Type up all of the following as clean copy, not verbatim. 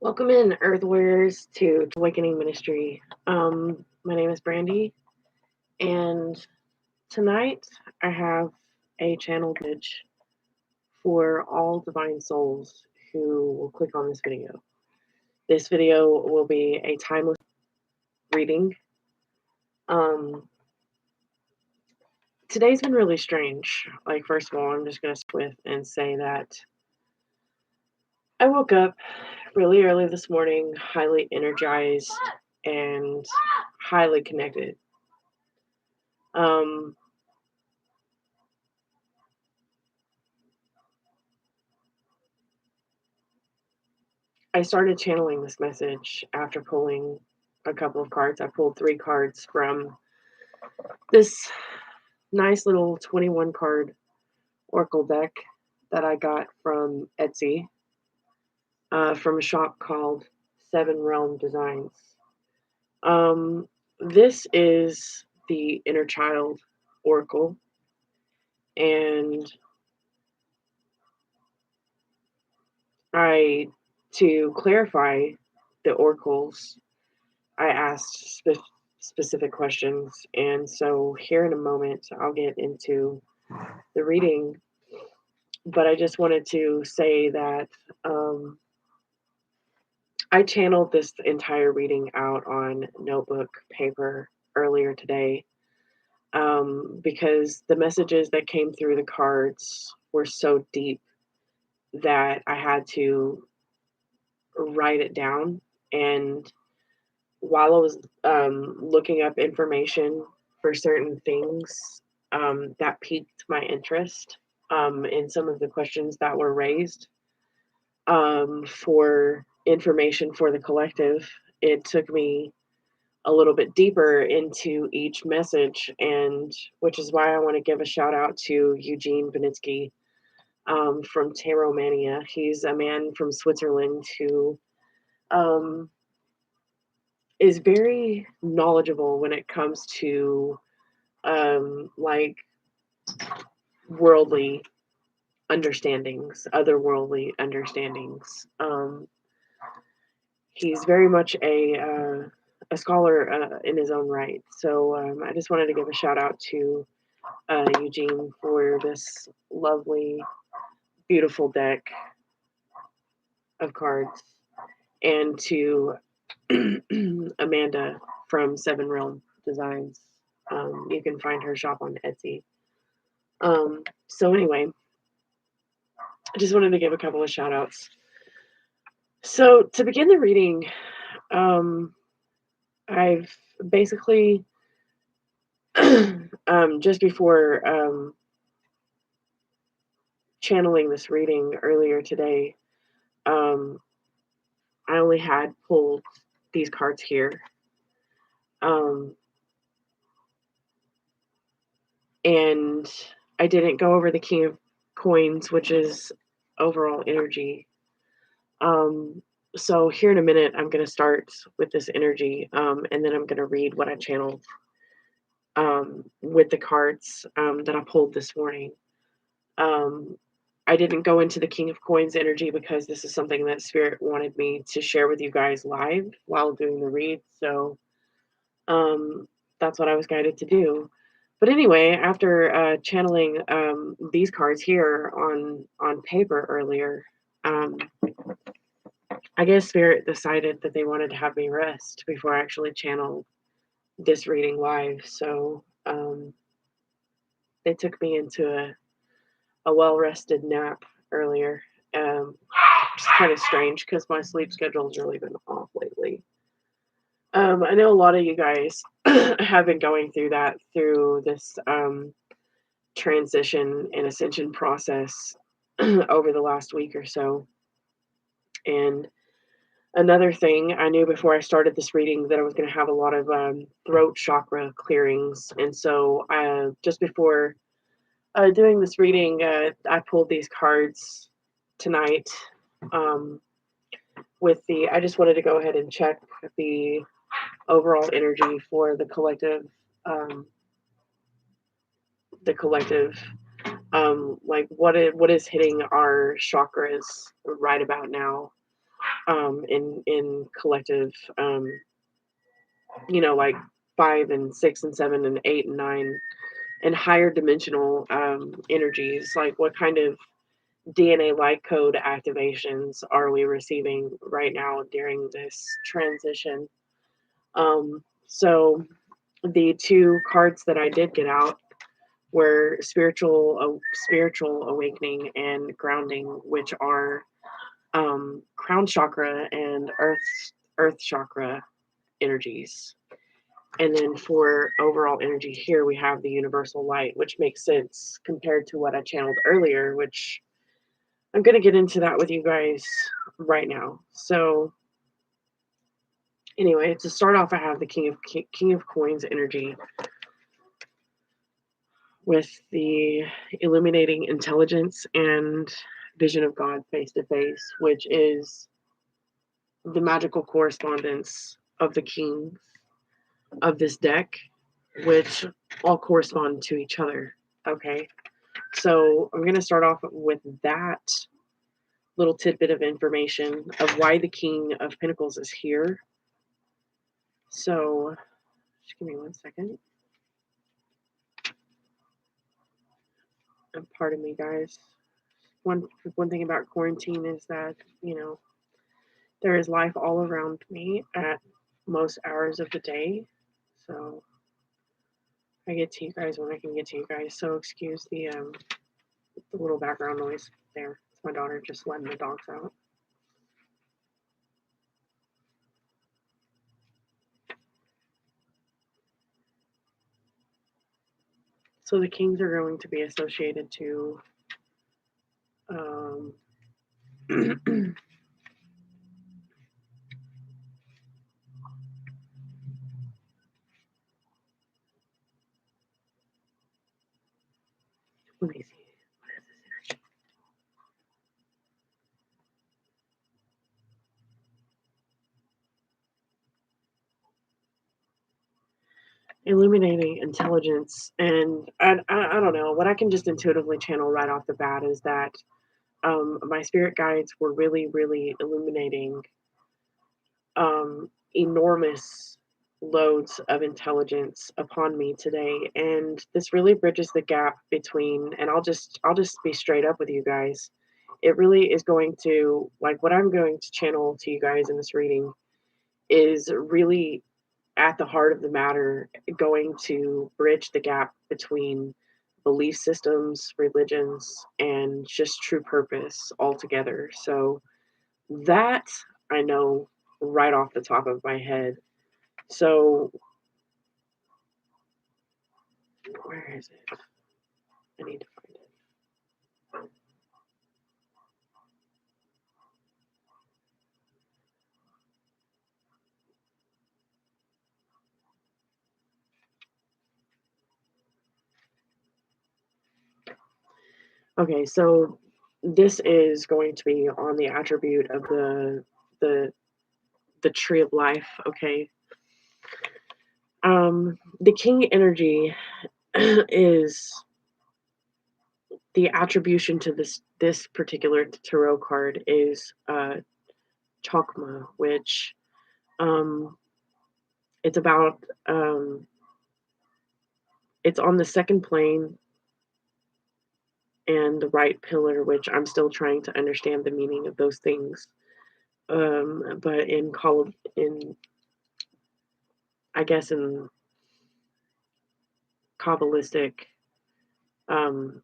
Welcome in, Earth Warriors, to Awakening Ministry. My name is Brandy, and tonight I have a channel message for all divine souls who will click on this video. This video will be a timeless reading. Today's been really strange. First of all, I'm just going to start with and say that I woke up really early this morning, highly energized and highly connected. I started channeling this message after pulling a couple of cards. I pulled 3 cards from this nice little 21 card oracle deck that I got from Etsy, from a shop called 7 Realm Designs. This is the Inner Child Oracle, and to clarify the oracles, I asked specific questions, and so here in a moment I'll get into the reading, but I just wanted to say that I channeled this entire reading out on notebook paper earlier today, because the messages that came through the cards were so deep that I had to write it down. And while I was looking up information for certain things, that piqued my interest in some of the questions that were raised for information for the collective. It took me a little bit deeper into each message, and which is why I want to give a shout out to Eugene Benitsky from Tarot Mania. He's a man from Switzerland who is very knowledgeable when it comes to worldly understandings, otherworldly understandings. He's very much a scholar in his own right. So I just wanted to give a shout out to Eugene for this lovely, beautiful deck of cards, and to Amanda from 7 Realm Designs. You can find her shop on Etsy. So anyway, I just wanted to give a couple of shout outs. So to begin the reading, I've basically just before channeling this reading earlier today, I only had pulled these cards here. And I didn't go over the King of Coins, which is overall energy. So here in a minute, I'm going to start with this energy, and then I'm going to read what I channeled with the cards that I pulled this morning. I didn't go into the King of Coins energy because this is something that Spirit wanted me to share with you guys live while doing the read. So that's what I was guided to do. But anyway, after channeling these cards here on paper earlier, I guess Spirit decided that they wanted to have me rest before I actually channeled this reading live. So they took me into a well-rested nap earlier. It's kind of strange because my sleep schedule's really been off lately. I know a lot of you guys have been going through this transition and ascension process over the last week or so. And another thing, I knew before I started this reading that I was going to have a lot of throat chakra clearings. And so just before doing this reading, I pulled these cards tonight I just wanted to go ahead and check the overall energy for the collective, what is hitting our chakras right about now. in collective, like 5 and 6 and 7 and 8 and 9 and higher dimensional energies. Like, what kind of DNA light code activations are we receiving right now during this transition? So the two cards that I did get out were spiritual awakening and grounding, which are crown chakra and earth chakra energies. And then for overall energy here, we have the universal light, which makes sense compared to what I channeled earlier, which I'm going to get into that with you guys right now. So anyway, to start off, I have the King of Coins energy with the illuminating intelligence and vision of God face to face, which is the magical correspondence of the kings of this deck, which all correspond to each other. Okay, so I'm going to start off with that little tidbit of information of why the King of Pentacles is here. So just give me 1 second. And pardon me, guys. One thing about quarantine is that, there is life all around me at most hours of the day. So I get to you guys when I can get to you guys. So excuse the little background noise there. It's my daughter just letting the dogs out. So the kings are going to be associated to let me see. What is this energy? Illuminating intelligence, and I don't know what I can just intuitively channel right off the bat is that my spirit guides were really illuminating enormous loads of intelligence upon me today, and this really bridges the gap between, and I'll just be straight up with you guys. It really is going to, like, what I'm going to channel to you guys in this reading is really at the heart of the matter, going to bridge the gap between belief systems, religions, and just true purpose altogether. So that I know right off the top of my head. So where is it? I need to find it. Okay, so this is going to be on the attribute of the the tree of life. Okay, the king energy is the attribution to this particular tarot card is Chakma, which um, it's about it's on the second plane and the right pillar, which I'm still trying to understand the meaning of those things. But in I guess in Kabbalistic um,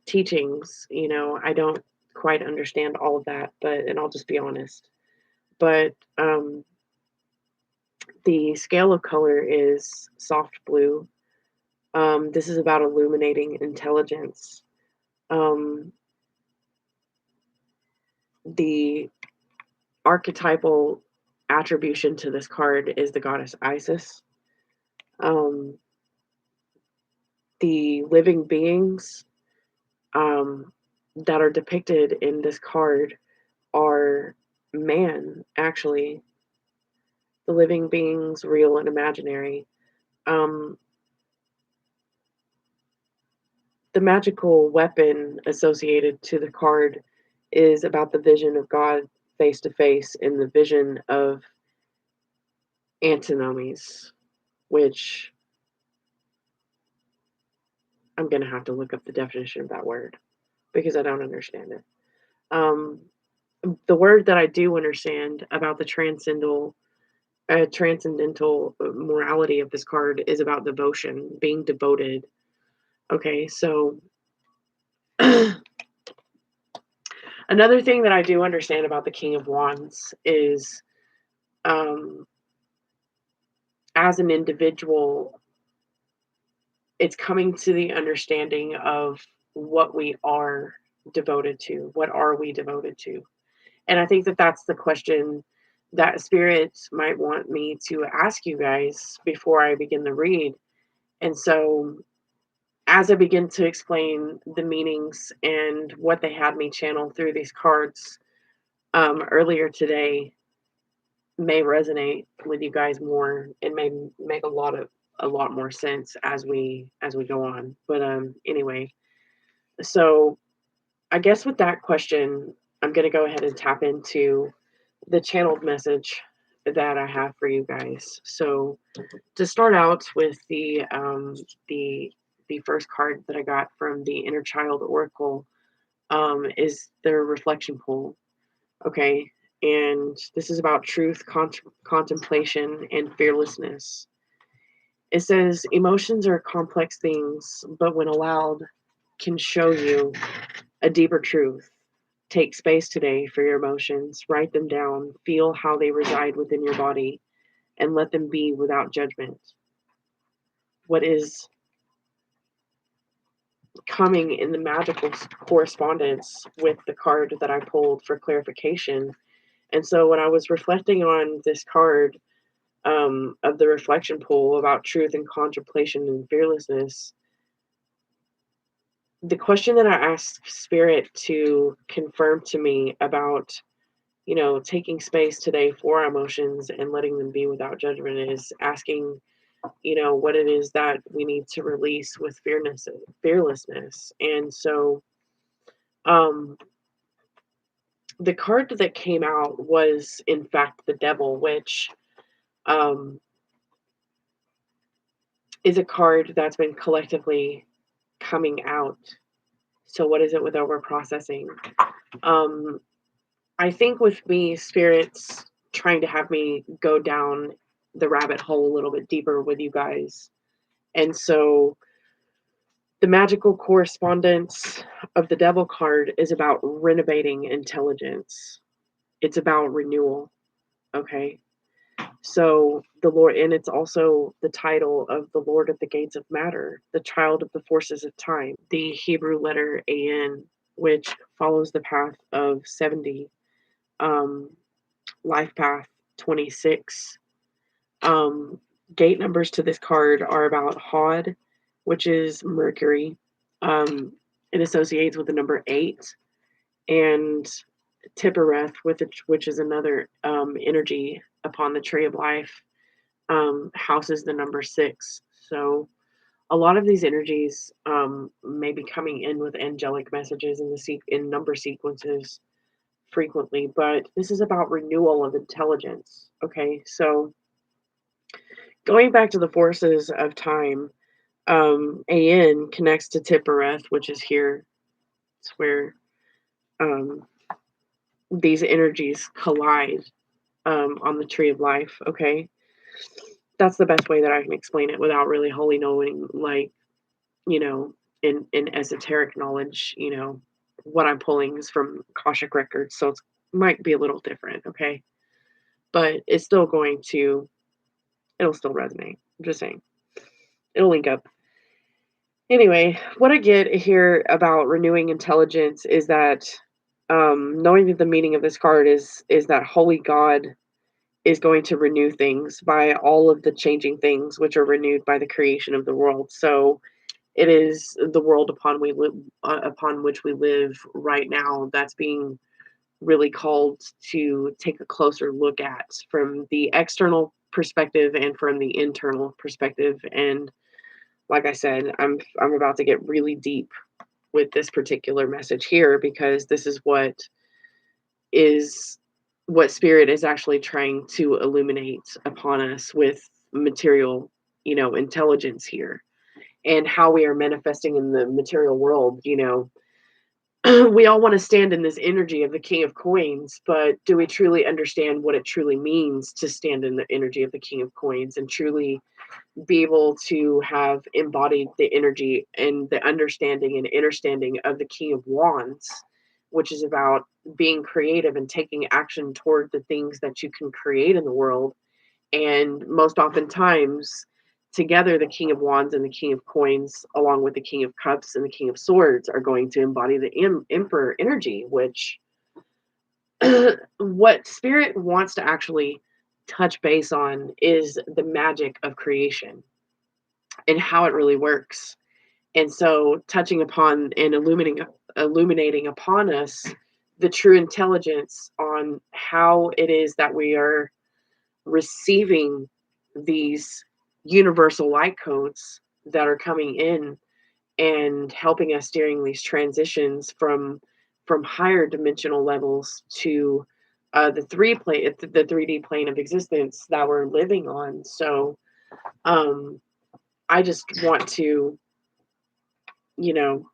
teachings, I don't quite understand all of that, and I'll just be honest. But the scale of color is soft blue. This is about illuminating intelligence. Um, the archetypal attribution to this card is the goddess Isis. Um, the living beings that are depicted in this card are man, actually. The living beings, real and imaginary. Um, the magical weapon associated to the card is about the vision of God face to face and the vision of antinomies, which I'm going to have to look up the definition of that word because I don't understand it. The word that I do understand about the transcendental morality of this card is about devotion, being devoted. Okay, so another thing that I do understand about the King of Wands is, as an individual, it's coming to the understanding of what we are devoted to. What are we devoted to? And I think that that's the question that Spirit might want me to ask you guys before I begin the read. And so, as I begin to explain the meanings and what they had me channel through these cards earlier today, may resonate with you guys more and may make a lot more sense as we go on. But anyway, so I guess with that question, I'm going to go ahead and tap into the channeled message that I have for you guys. So to start out with the first card that I got from the Inner Child Oracle, is their reflection pool. Okay, and this is about truth, contemplation, and fearlessness. It says emotions are complex things, but when allowed, can show you a deeper truth. Take space today for your emotions, write them down, feel how they reside within your body, and let them be without judgment. What is coming in the magical correspondence with the card that I pulled for clarification. And so when I was reflecting on this card, of the reflection pool about truth and contemplation and fearlessness, the question that I asked Spirit to confirm to me about, taking space today for our emotions and letting them be without judgment is asking, what it is that we need to release with fearlessness. And so, um, the card that came out was, in fact, the Devil, which, um, is a card that's been collectively coming out. So, what is it with over processing? Um, I think with me, Spirit's trying to have me go down the rabbit hole a little bit deeper with you guys. And so the magical correspondence of the Devil card is about renovating intelligence. It's about renewal. Okay. So the Lord, and it's also the title of the Lord at the Gates of Matter, the child of the forces of time, the Hebrew letter AN, which follows the path of 70, life path 26. Gate numbers to this card are about Hod, which is Mercury. It associates with the number 8, and Tippereth, which is another energy upon the tree of life, houses the number 6. So a lot of these energies may be coming in with angelic messages in number sequences frequently, but this is about renewal of intelligence. Okay, so going back to the forces of time, AN connects to Tippereth, which is here. It's where um, these energies collide on the tree of life. Okay, that's the best way that I can explain it without really wholly knowing, like, you know, in esoteric knowledge. What I'm pulling is from Akashic records, so it might be a little different. Okay, but it's still it'll still resonate. I'm just saying, it'll link up. Anyway, what I get here about renewing intelligence is that, knowing that the meaning of this card is that Holy God is going to renew things by all of the changing things which are renewed by the creation of the world. So it is the world upon which we live right now that's being really called to take a closer look at from the external perspective and from the internal perspective. And like I said, I'm about to get really deep with this particular message here because this is what is what spirit is actually trying to illuminate upon us with material, intelligence here, and how we are manifesting in the material world. We all want to stand in this energy of the King of Coins, but do we truly understand what it truly means to stand in the energy of the King of Coins and truly be able to have embodied the energy and the understanding and understanding of the King of Wands, which is about being creative and taking action toward the things that you can create in the world. And most oftentimes, together, the King of Wands and the King of Coins, along with the King of Cups and the King of Swords, are going to embody the Emperor energy, which what Spirit wants to actually touch base on is the magic of creation and how it really works. And so, touching upon and illuminating upon us the true intelligence on how it is that we are receiving these universal light codes that are coming in and helping us during these transitions from higher dimensional levels to the 3D plane of existence that we're living on. So I just want to, you know,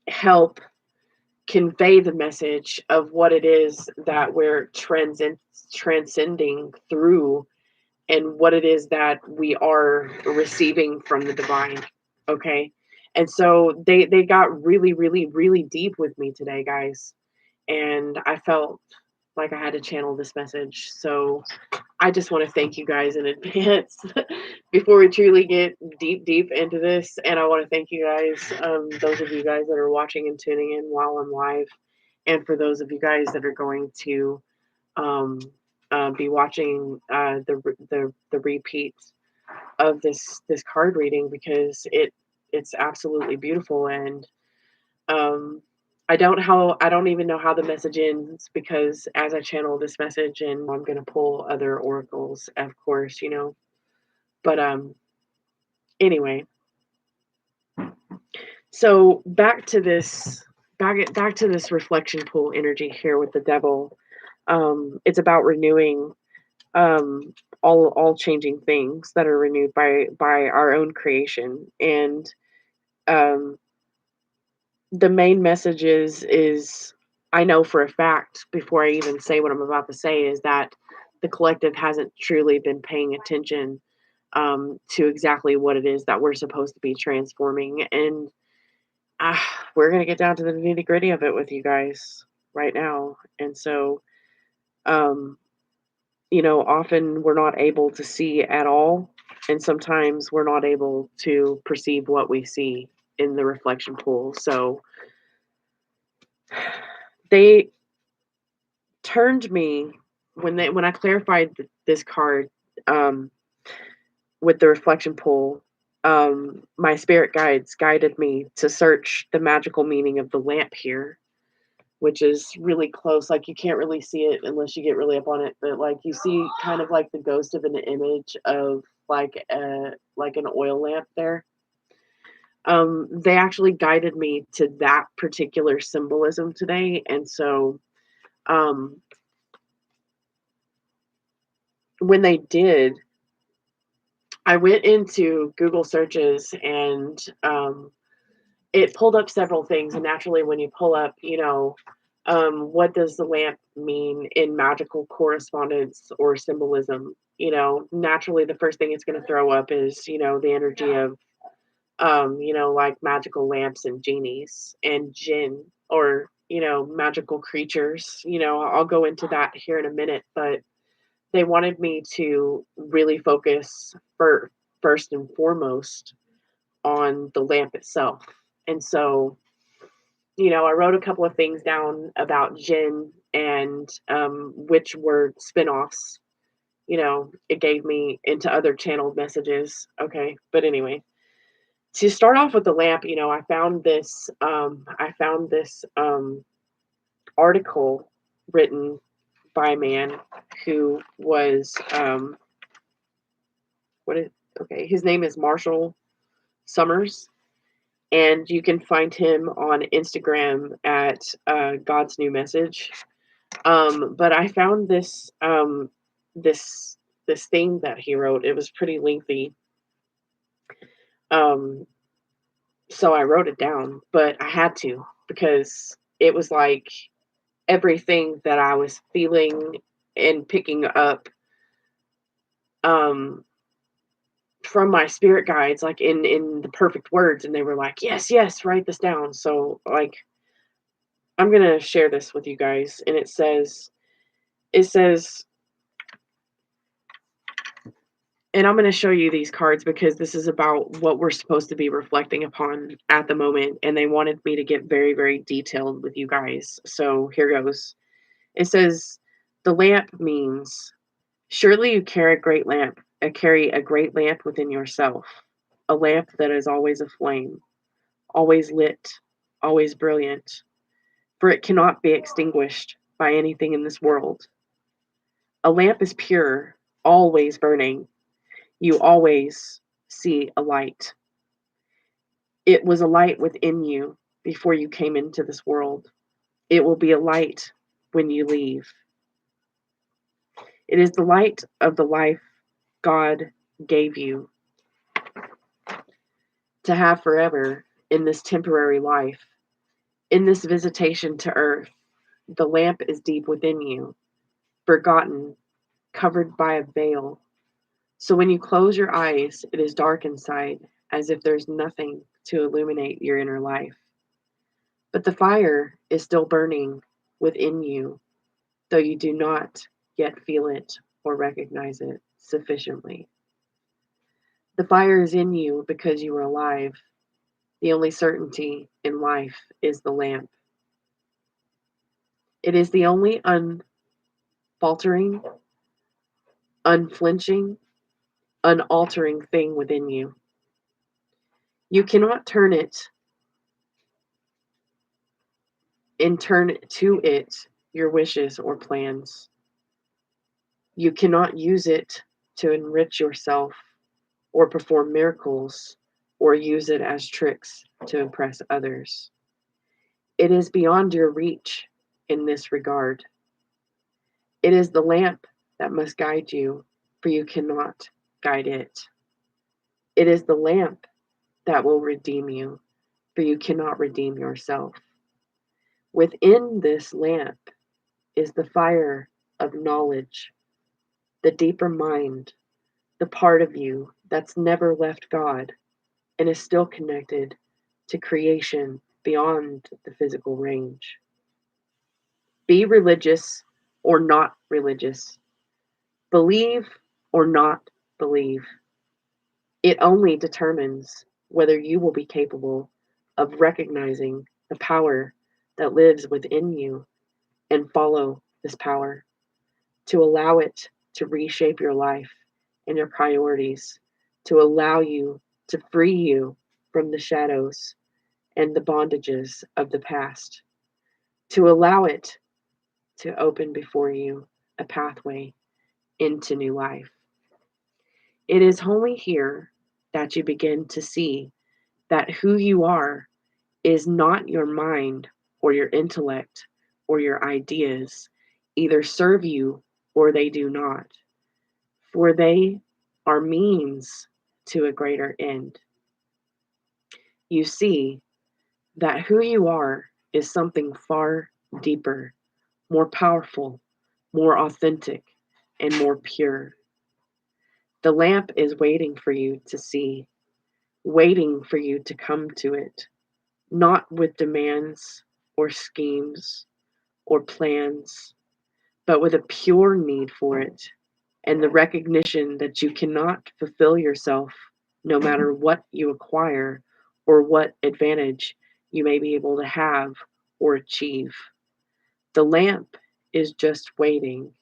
help convey the message of what it is that we're transcending through, and what it is that we are receiving from the divine. Okay. And so they got really, really, really deep with me today, guys. And I felt like I had to channel this message. So I just want to thank you guys in advance before we truly get deep, deep into this. And I want to thank you guys, those of you guys that are watching and tuning in while I'm live, and for those of you guys that are going to um, be watching the repeat of this card reading, because it's absolutely beautiful. And um, I don't even know how the message ends, because as I channel this message, and I'm gonna pull other oracles, of course, But anyway, so back to this reflection pool energy here with the devil. It's about renewing all changing things that are renewed by our own creation. And um the main message is I know for a fact, before I even say what I'm about to say, is that the collective hasn't truly been paying attention to exactly what it is that we're supposed to be transforming. And uh, we're going to get down to the nitty gritty of it with you guys right now. And so, um, often we're not able to see at all. And sometimes we're not able to perceive what we see in the reflection pool. So they turned me when I clarified this card um, with the reflection pool. My spirit guides guided me to search the magical meaning of the lamp here, which is really close. Like, you can't really see it unless you get really up on it, but like you see kind of like the ghost of an image of like an oil lamp there. They actually guided me to that particular symbolism today, and so um, when they did, I went into Google searches, and it pulled up several things. And naturally, when you pull up, what does the lamp mean in magical correspondence or symbolism? Naturally, the first thing it's going to throw up is, the energy of, like magical lamps and genies and jinn, or, magical creatures. I'll go into that here in a minute, but they wanted me to really focus first and foremost on the lamp itself. And so, I wrote a couple of things down about Jinn, and which were spin-offs. It gave me into other channeled messages. Okay. But anyway, to start off with the lamp, I found this article written by a man who was what is okay, his name is Marshall Summers, And you can find him on Instagram at God's New Message. But I found this this thing that he wrote. It was pretty lengthy. Um, so I wrote it down, but I had to because it was like everything that I was feeling and picking up um, from my spirit guides, like in the perfect words, and they were like, "Yes, yes, write this down." So like I'm gonna share this with you guys, and it says and I'm going to show you these cards because this is about what we're supposed to be reflecting upon at the moment. And they wanted me to get very, very detailed with you guys. So here goes. It says, the lamp means, surely you carry a great lamp within yourself, a lamp that is always aflame, always lit, always brilliant, for it cannot be extinguished by anything in this world. A lamp is pure, always burning. You always see a light. It was a light within you before you came into this world. It will be a light when you leave. It is the light of the life God gave you to have forever in this temporary life. In this visitation to earth, the lamp is deep within you, forgotten, covered by a veil. So when you close your eyes, it is dark inside, as if there's nothing to illuminate your inner life. But the fire is still burning within you, though you do not yet feel it or recognize it sufficiently. The fire is in you because you are alive. The only certainty in life is the lamp. It is the only unfaltering, unflinching, unaltering thing within you. You cannot turn it and turn to it your wishes or plans. You cannot use it to enrich yourself or perform miracles or use it as tricks to impress others. It is beyond your reach in this regard. It is the lamp that must guide you, for you cannot guide it. It is the lamp that will redeem you, for you cannot redeem yourself. Within this lamp is the fire of knowledge, the deeper mind, the part of you that's never left God and is still connected to creation beyond the physical range. Be religious or not religious. Believe or not believe. It only determines whether you will be capable of recognizing the power that lives within you and follow this power, to allow it to reshape your life and your priorities, to allow you to free you from the shadows and the bondages of the past, to allow it to open before you a pathway into new life. It is only here that you begin to see that who you are is not your mind or your intellect or your ideas. Either serve you or they do not, for they are means to a greater end. You see that who you are is something far deeper, more powerful, more authentic, and more pure. The lamp is waiting for you to see, waiting for you to come to it, not with demands or schemes or plans, but with a pure need for it and the recognition that you cannot fulfill yourself no matter what you acquire or what advantage you may be able to have or achieve. The lamp is just waiting.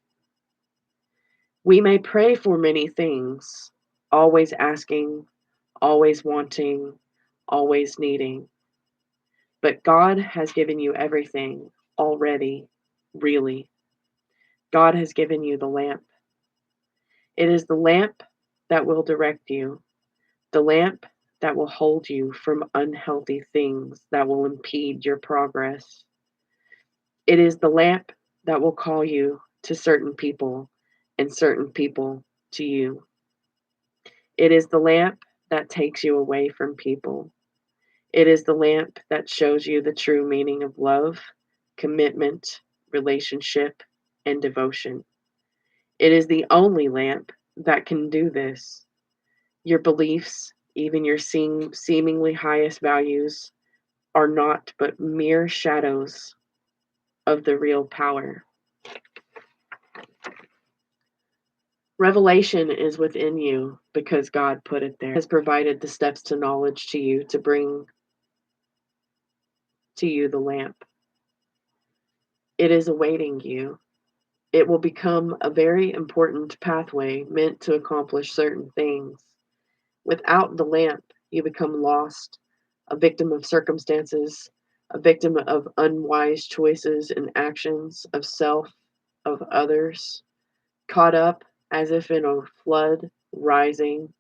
We may pray for many things, always asking, always wanting, always needing. But God has given you everything already, really. God has given you the lamp. It is the lamp that will direct you, the lamp that will hold you from unhealthy things that will impede your progress. It is the lamp that will call you to certain people and certain people to you. It is the lamp that takes you away from people. It is the lamp that shows you the true meaning of love, commitment, relationship, and devotion. It is the only lamp that can do this. Your beliefs, even your seemingly highest values, are not but mere shadows of the real power. Revelation is within you because God put it there, has provided the steps to knowledge to you to bring to you the lamp. It is awaiting you. It will become a very important pathway meant to accomplish certain things. Without the lamp, you become lost, a victim of circumstances, a victim of unwise choices and actions of self, of others, caught up as if in a flood, rising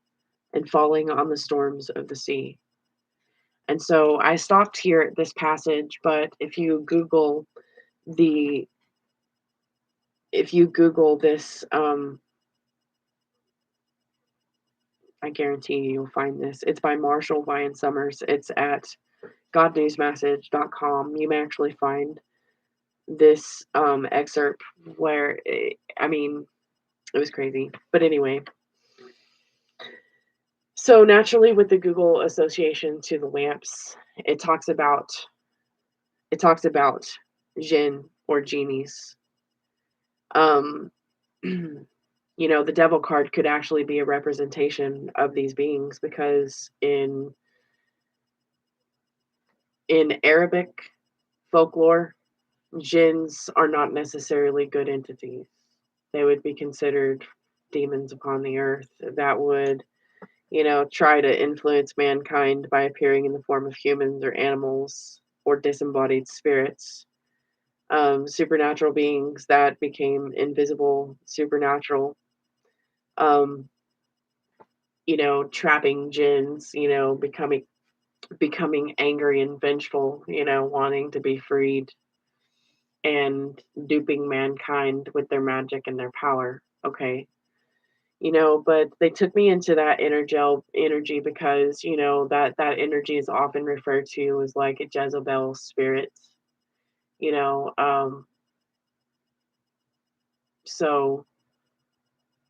and falling on the storms of the sea. And so I stopped here at this passage, but the if you Google this, I guarantee you'll find this. It's by Marshall Ryan Summers. It's at godnewsmessage.com. You may actually find this excerpt where, I mean, it was crazy. But anyway, so naturally with the Google association to the lamps, it talks about jinn or genies. The devil card could actually be a representation of these beings because in Arabic folklore, jinns are not necessarily good entities. They would be considered demons upon the earth that would, try to influence mankind by appearing in the form of humans or animals or disembodied spirits. Supernatural beings that became invisible, supernatural, um, trapping jinns, becoming angry and vengeful, wanting to be freed and duping mankind with their magic and their power. Okay. But they took me into that energy because, that energy is often referred to as like a Jezebel spirit, you know. So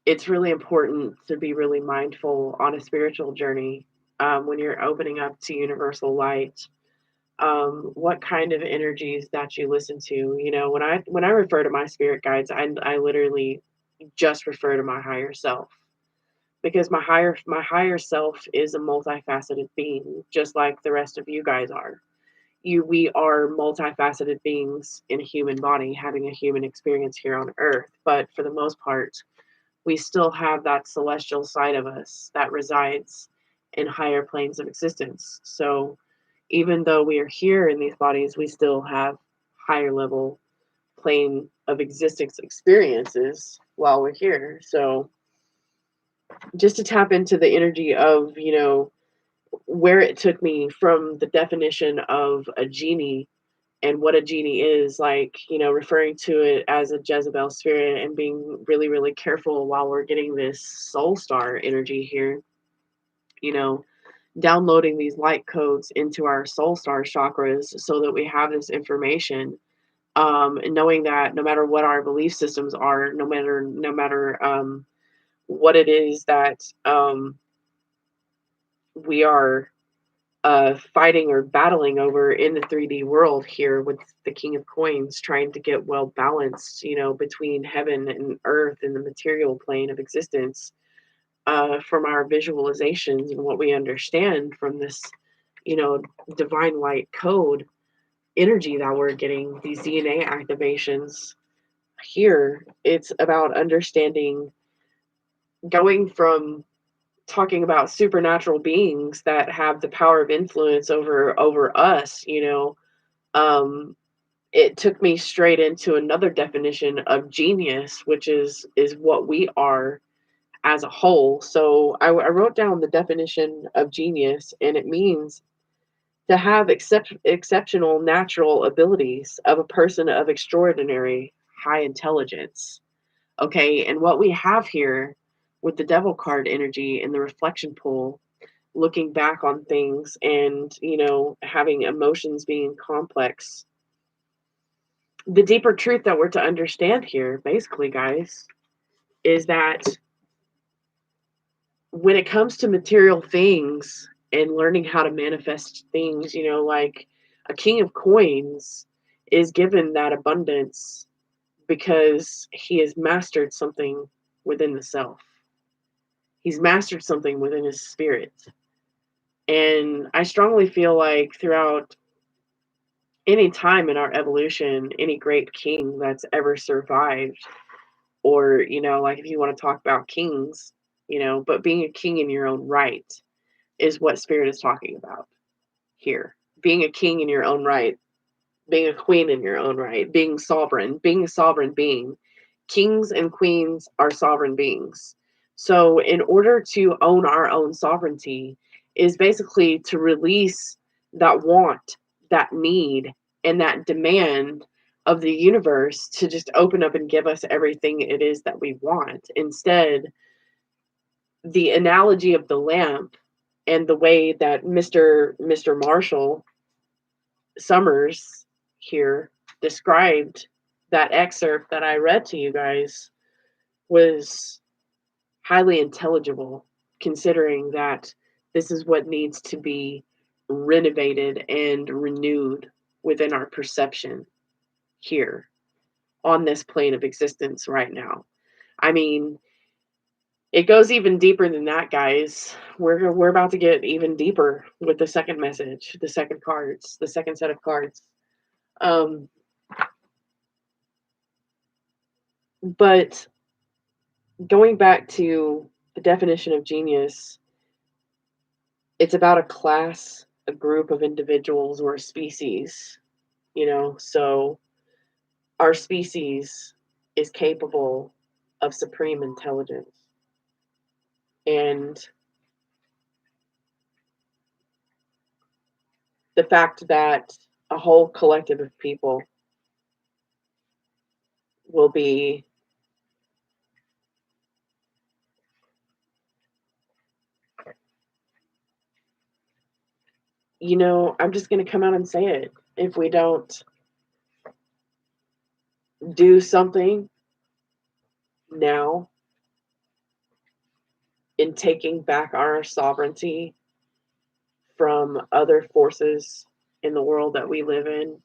it's really important to be really mindful on a spiritual journey when you're opening up to universal light, what kind of energies that you listen to. When I refer to my spirit guides, I literally just refer to my higher self because my higher self is a multifaceted being, just like the rest of you guys are. We are multifaceted beings in a human body having a human experience here on earth, but for the most part we still have that celestial side of us that resides in higher planes of existence. So even though we are here in these bodies, we still have higher level plane of existence experiences while we're here. So just to tap into the energy of, where it took me from the definition of a genie and what a genie is, like, referring to it as a Jezebel spirit and being really, really careful while we're getting this soul star energy here, you know, downloading these light codes into our soul star chakras so that we have this information, and knowing that no matter what our belief systems are, no matter what it is that we are fighting or battling over in the 3D world here with the King of Coins, trying to get well balanced, between heaven and earth and the material plane of existence, from our visualizations and what we understand from this, divine light code energy that we're getting, these DNA activations here. It's about understanding, going from talking about supernatural beings that have the power of influence over us, um it took me straight into another definition of genius, which is what we are as a whole. So I wrote down the definition of genius, and it means to have exceptional natural abilities of a person of extraordinary high intelligence. Okay, and what we have here with the devil card energy and the reflection pool, looking back on things and, having emotions being complex. The deeper truth that we're to understand here, basically, guys, is that when it comes to material things and learning how to manifest things, like a king of coins is given that abundance because he has mastered something within the self. He's mastered something within his spirit. And I strongly feel like throughout any time in our evolution, any great king that's ever survived, or, like if you want to talk about kings, but being a king in your own right is what Spirit is talking about here. Being a king in your own right, being a queen in your own right, being a sovereign being. Kings and queens are sovereign beings. So, in order to own our own sovereignty, is basically to release that want, that need, and that demand of the universe to just open up and give us everything it is that we want. Instead, the analogy of the lamp and the way that Mr. Marshall Summers here described that excerpt that I read to you guys was highly intelligible, considering that this is what needs to be renovated and renewed within our perception here on this plane of existence right now. I mean, it goes even deeper than that, guys. We're about to get even deeper with the second message, the second cards, the second set of cards. But going back to the definition of genius, it's about a class, a group of individuals, or a species, So our species is capable of supreme intelligence. And the fact that a whole collective of people will be I'm just going to come out and say it. If we don't do something now in taking back our sovereignty from other forces in the world that we live in,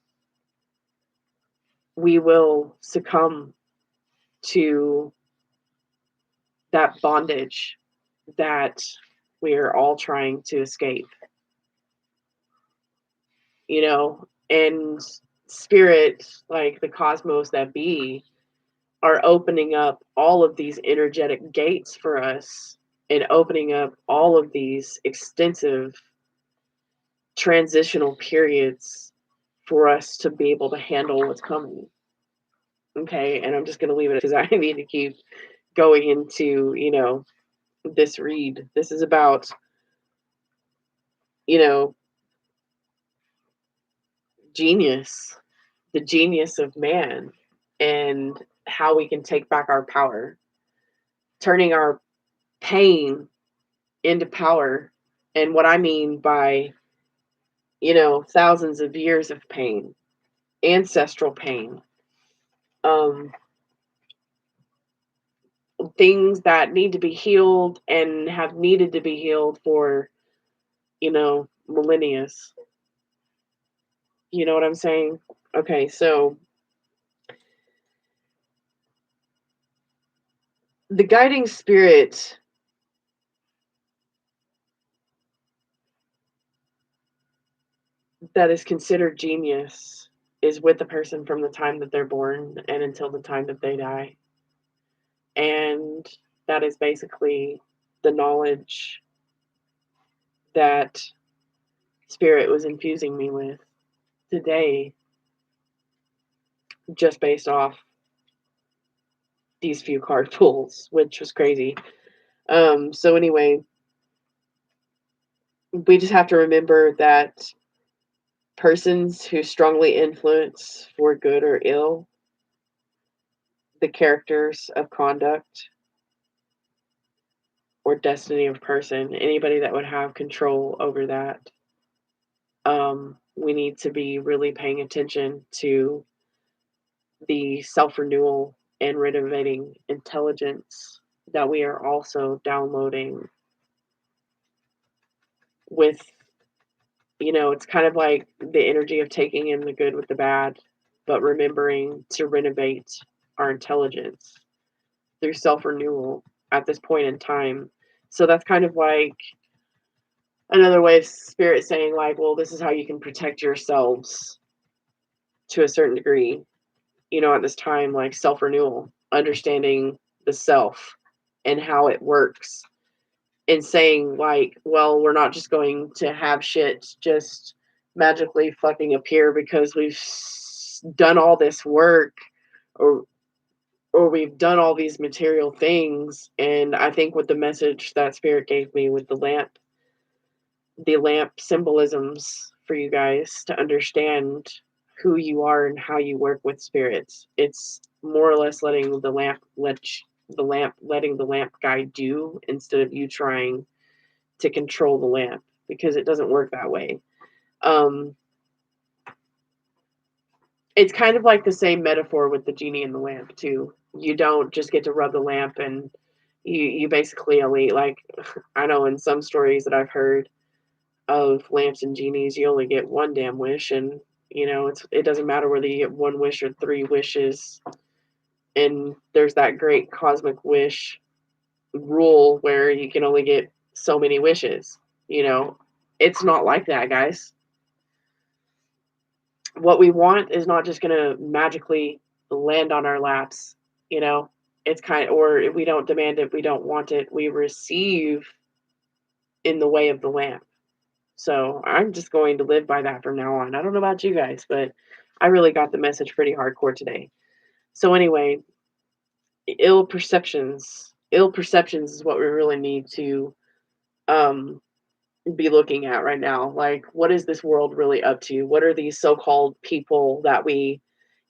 we will succumb to that bondage that we are all trying to escape, and spirit, like the cosmos that be, are opening up all of these energetic gates for us and opening up all of these extensive transitional periods for us to be able to handle what's coming. Okay, and I'm just going to leave it because I need to keep going into, this read. This is about, genius, the genius of man, and how we can take back our power, turning our pain into power. And what I mean by, thousands of years of pain, ancestral pain, um, things that need to be healed and have needed to be healed for, millennia. You know what I'm saying? Okay, so the guiding spirit that is considered genius is with the person from the time that they're born and until the time that they die. And that is basically the knowledge that spirit was infusing me with today, just based off these few card pulls, which was crazy. So anyway, we just have to remember that persons who strongly influence for good or ill the characters of conduct or destiny of person, anybody that would have control over that, we need to be really paying attention to the self-renewal and renovating intelligence that we are also downloading with, it's kind of like the energy of taking in the good with the bad, but remembering to renovate our intelligence through self-renewal at this point in time. So that's kind of like another way of spirit saying, like, well, this is how you can protect yourselves to a certain degree, at this time, like self-renewal, understanding the self and how it works, and saying, like, well, we're not just going to have shit just magically fucking appear because we've done all this work, or we've done all these material things. And I think with the message that spirit gave me with the lamp symbolisms for you guys to understand who you are and how you work with spirits, it's more or less letting the lamp guide you instead of you trying to control the lamp, because it doesn't work that way. It's kind of like the same metaphor with the genie and the lamp too. You don't just get to rub the lamp and you basically only, like, I know in some stories that I've heard of lamps and genies, you only get one damn wish, and it doesn't matter whether you get one wish or three wishes. And there's that great cosmic wish rule where you can only get so many wishes. It's not like that, guys. What we want is not just going to magically land on our laps. It's or if we don't demand it, we don't want it, we receive in the way of the lamp. So I'm just going to live by that from now on. I don't know about you guys, but I really got the message pretty hardcore today. So anyway, ill perceptions is what we really need to um be looking at right now. Like, what is this world really up to? What are these so-called people that we,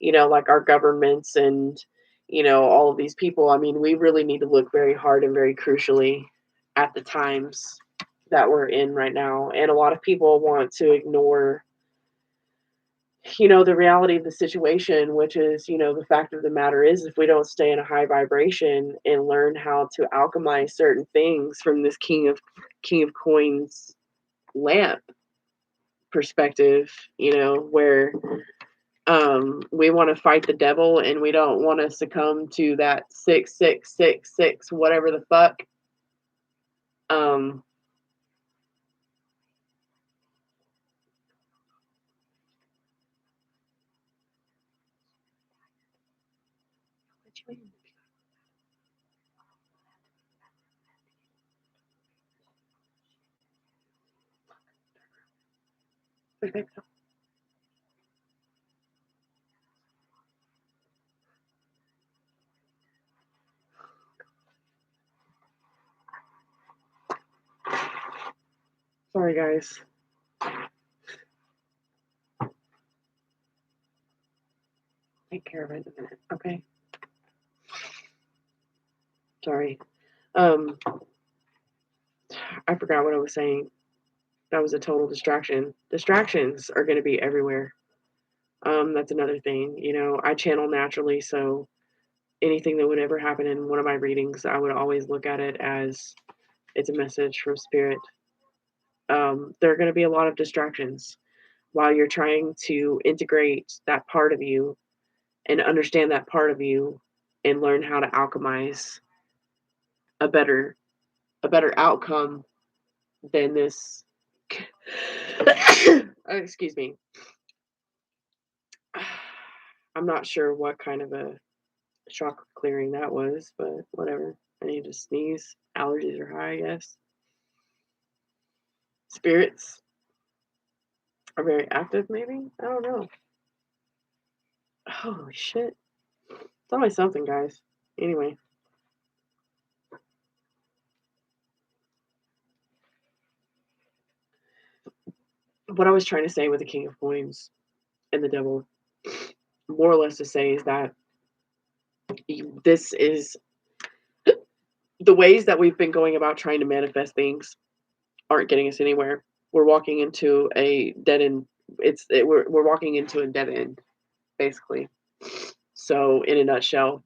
like our governments and, all of these people? I mean, we really need to look very hard and very crucially at the times that we're in right now. And a lot of people want to ignore, the reality of the situation, which is, the fact of the matter is, if we don't stay in a high vibration and learn how to alchemize certain things from this king of coins lamp perspective, where we want to fight the devil and we don't want to succumb to that 6666 whatever the fuck. um Sorry, guys. Take care of it in a minute, okay? Sorry. I forgot what I was saying. That was a total distraction. Distractions are going to be everywhere. That's another thing. I channel naturally, so anything that would ever happen in one of my readings, I would always look at it as it's a message from spirit. There are going to be a lot of distractions while you're trying to integrate that part of you and understand that part of you and learn how to alchemize a better outcome than this. Excuse me. I'm not sure what kind of a chakra clearing that was, but whatever. I need to sneeze. Allergies are high, I guess. Spirits are very active, maybe? I don't know. Holy shit. It's always something, guys. Anyway. what I was trying to say with the King of Coins and the Devil, more or less to say, is that this is the ways that we've been going about trying to manifest things aren't getting us anywhere. We're walking into a dead end. We're walking into a dead end, basically. So, in a nutshell,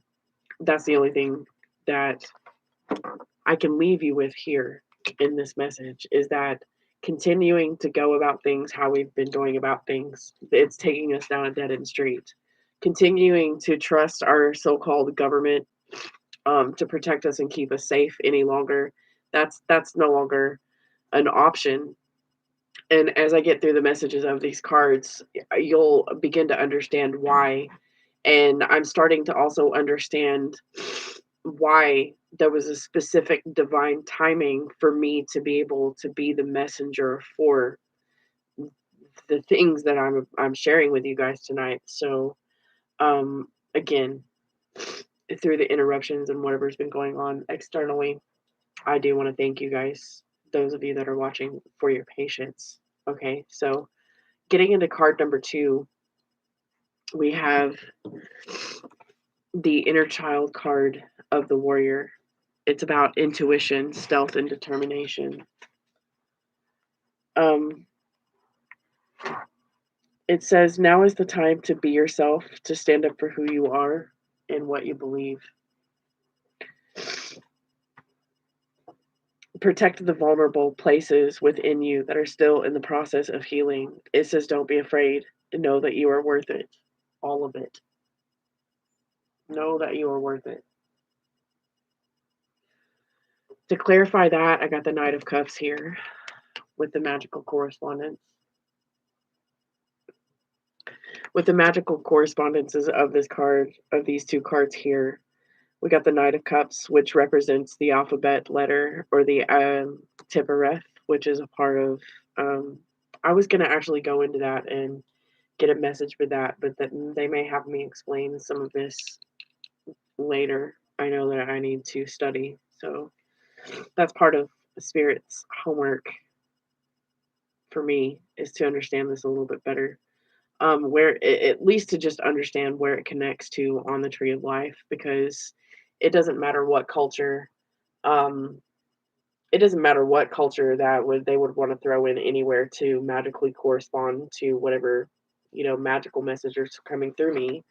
that's the only thing that I can leave you with here in this message, is that continuing to go about things how we've been going about things, it's taking us down a dead end street. Continuing to trust our so-called government to protect us and keep us safe any longer, that's no longer an option. And as I get through the messages of these cards, you'll begin to understand why. And I'm starting to also understand why there was a specific divine timing for me to be able to be the messenger for the things that I'm sharing with you guys tonight. So again, through the interruptions and whatever's been going on externally, I do want to thank you guys, those of you that are watching, for your patience. Okay, so getting into card number 2, we have the inner child card of the warrior. It's about intuition, stealth, and determination. It says, now is the time to be yourself, to stand up for who you are and what you believe. Protect the vulnerable places within you that are still in the process of healing. It says, don't be afraid, and know that you are worth it. All of it. Know that you are worth it. To clarify that, I got the Knight of Cups here with the magical correspondence. With the magical correspondences of this card, of these two cards here, we got the Knight of Cups, which represents the alphabet letter, or the Tippereth, which is a part of. I was going to actually go into that and get a message for that, but that they may have me explain some of this later. I know that I need to study, so that's part of Spirit's homework for me, is to understand this a little bit better. Where at least to just understand where it connects to on the tree of life, because it doesn't matter what culture, um, it doesn't matter what culture that they would want to throw in anywhere to magically correspond to whatever, magical messages coming through me,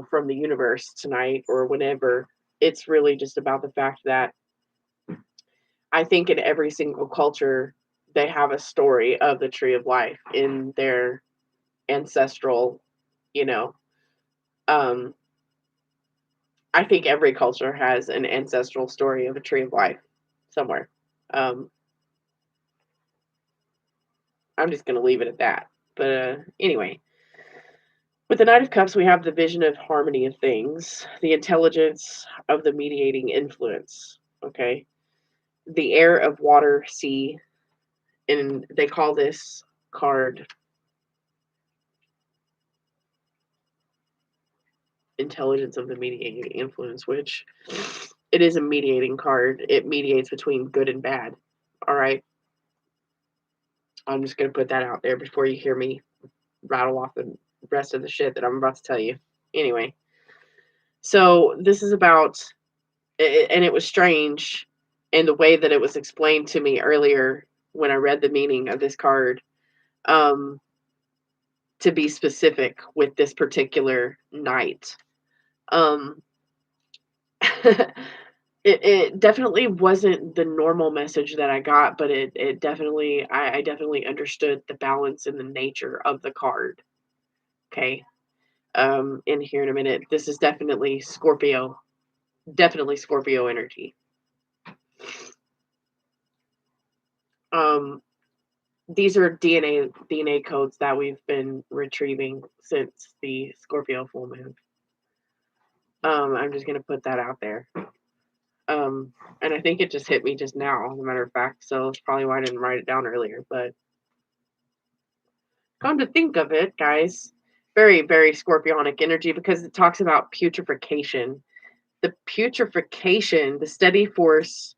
from the universe tonight or whenever. It's really just about the fact that I think in every single culture they have a story of the tree of life in their ancestral, you know, um, I think every culture has an ancestral story of a tree of life somewhere. Um, I'm just going to leave it at that. But anyway, with the Knight of Cups, we have the vision of harmony of things, the intelligence of the mediating influence. Okay. The air of water, sea, and they call this card intelligence of the mediating influence, which it is a mediating card. It mediates between good and bad. All right. I'm just going to put that out there before you hear me rattle off the rest of the shit that I'm about to tell you. Anyway, so this is about, and it was strange in the way that it was explained to me earlier when I read the meaning of this card, um, to be specific with this particular night. Um, it definitely wasn't the normal message that I got, but it definitely, I definitely understood the balance and the nature of the card. Okay. In here in a minute. This is definitely Scorpio energy. Um, these are DNA codes that we've been retrieving since the Scorpio full moon. I'm just gonna put that out there. And I think it just hit me just now, as a matter of fact, so it's probably why I didn't write it down earlier. But come to think of it, guys, very, very scorpionic energy, because it talks about putrefaction. The putrefaction, the steady force.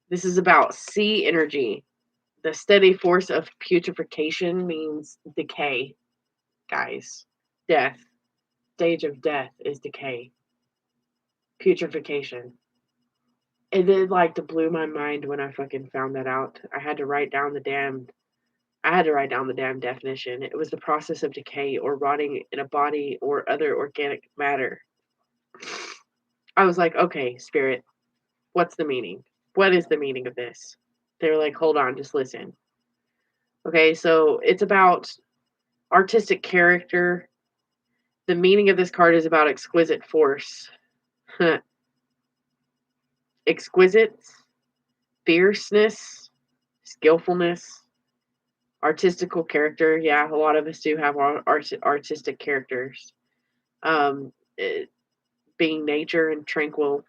This is about sea energy. The steady force of putrefaction means decay, guys. Death. Stage of death is decay. Putrefaction. It did like to blew my mind when I fucking found that out. I had to write down the damn definition. It was the process of decay or rotting in a body or other organic matter. I was like, okay, spirit, what's the meaning? What is the meaning of this? They were like, hold on, just listen. Okay, so it's about artistic character. The meaning of this card is about exquisite force. Exquisite, fierceness, skillfulness, artistical character. Yeah, a lot of us do have artistic characters. Being nature and tranquil,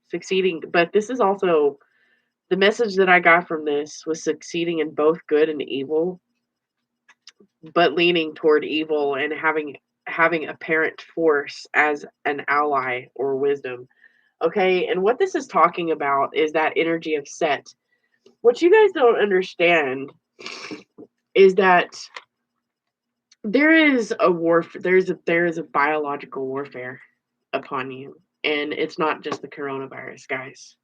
succeeding. But this is also the message that I got from this was succeeding in both good and evil, but leaning toward evil and having apparent force as an ally or wisdom. Okay, and what this is talking about is that energy of Set. What you guys don't understand is that there is a biological warfare upon you, and it's not just the coronavirus, guys.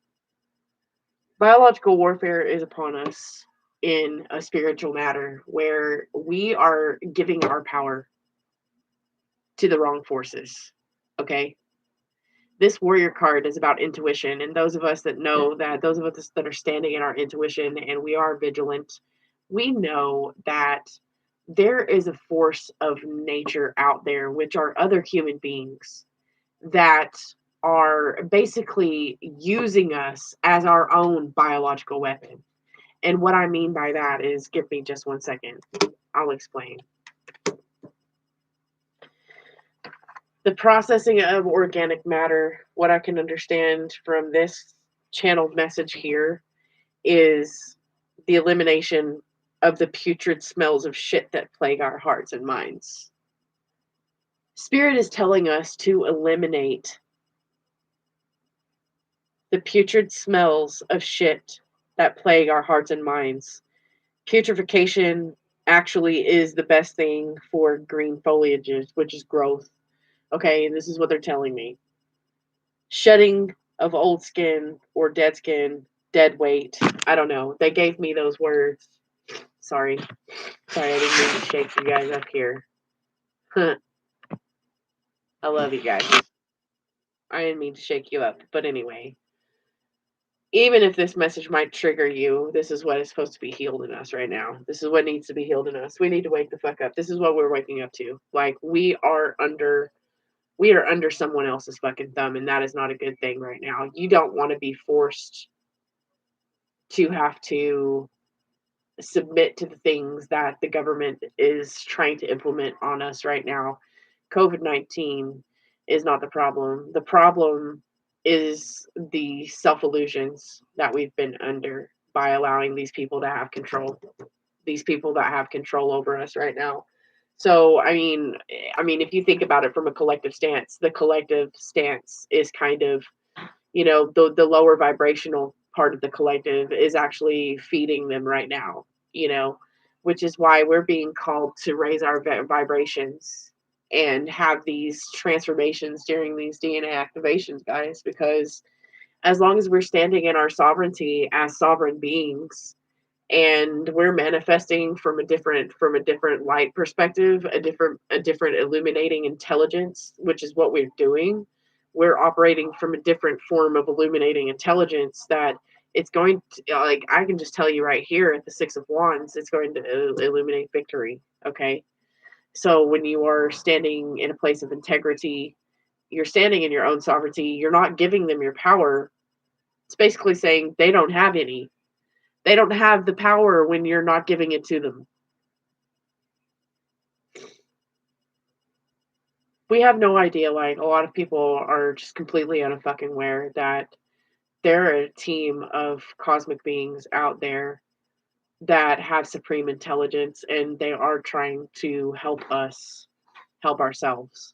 Biological warfare is upon us in a spiritual matter where we are giving our power to the wrong forces. Okay? This warrior card is about intuition, and those of us that know that, those of us that are standing in our intuition and we are vigilant, we know that there is a force of nature out there, which are other human beings that are basically using us as our own biological weapon. And what I mean by that is, give me just 1 second. I'll explain. The processing of organic matter, what I can understand from this channeled message here, is the elimination of the putrid smells of shit that plague our hearts and minds. Spirit is telling us to eliminate the putrid smells of shit that plague our hearts and minds. Putrefaction actually is the best thing for green foliages, which is growth. Okay, this is what they're telling me. Shedding of old skin or dead skin, dead weight. I don't know. They gave me those words. Sorry, I didn't mean to shake you guys up here. I love you guys. I didn't mean to shake you up, but anyway. Even if this message might trigger you, this is what is supposed to be healed in us right now. This is what needs to be healed in us. We need to wake the fuck up. This is what we're waking up to. Like, we are under someone else's fucking thumb, and that is not a good thing right now. You don't want to be forced to have to submit to the things that the government is trying to implement on us right now. COVID-19 is not the problem. The problem is the self-illusions that we've been under by allowing these people to have control. These people that have control over us right now. So, I mean, if you think about it from a collective stance, the collective stance is kind of, the lower vibrational part of the collective is actually feeding them right now, which is why we're being called to raise our vibrations and have these transformations during these DNA activations, guys, because as long as we're standing in our sovereignty as sovereign beings, and we're manifesting from a different light perspective, a different illuminating intelligence, which is what we're doing. We're operating from a different form of illuminating intelligence that it's going to, like, I can just tell you right here at the Six of Wands, it's going to illuminate victory. Okay, so when you are standing in a place of integrity, you're standing in your own sovereignty, you're not giving them your power. It's basically saying they don't have any. They don't have the power when you're not giving it to them. We have no idea. Like, a lot of people are just completely unfucking aware that there are a team of cosmic beings out there that have supreme intelligence, and they are trying to help us help ourselves.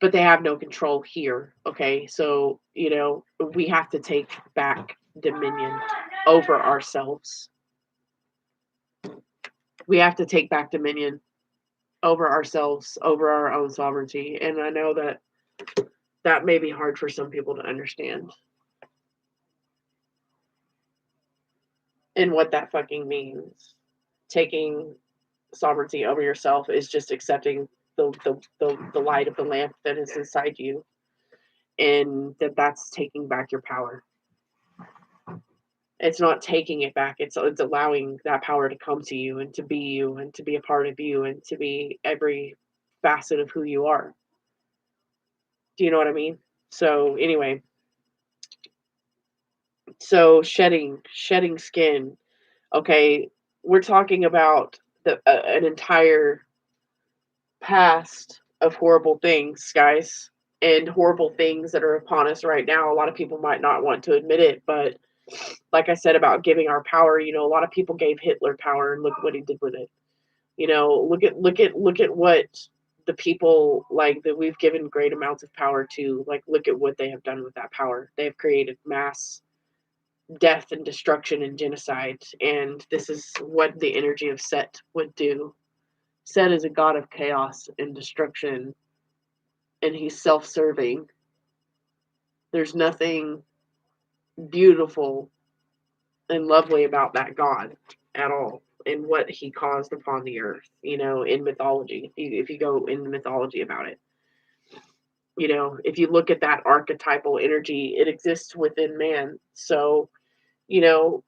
But they have no control here. Okay, so we have to take back dominion over ourselves. We have to take back dominion over ourselves, over our own sovereignty. And I know that that may be hard for some people to understand. And what that fucking means. Taking sovereignty over yourself is just accepting the light of the lamp that is inside you, and that's taking back your power. It's not taking it back, it's allowing that power to come to you and to be you and to be a part of you and to be every facet of who you are. Do you know what I mean? So anyway, so shedding skin. Okay, we're talking about an entire past of horrible things, guys, and horrible things that are upon us right now. A lot of people might not want to admit it, but like I said about giving our power, you know, a lot of people gave Hitler power and look what he did with it. You know, look at what the people like that we've given great amounts of power to, like look at what they have done with that power. They have created mass death and destruction and genocide, and this is what the energy of Set would do. Set is a god of chaos and destruction, and he's self-serving. There's nothing beautiful and lovely about that god at all, and what he caused upon the earth, you know, in mythology. If you go into mythology about it, you know, if you look at that archetypal energy, it exists within man. So, you know,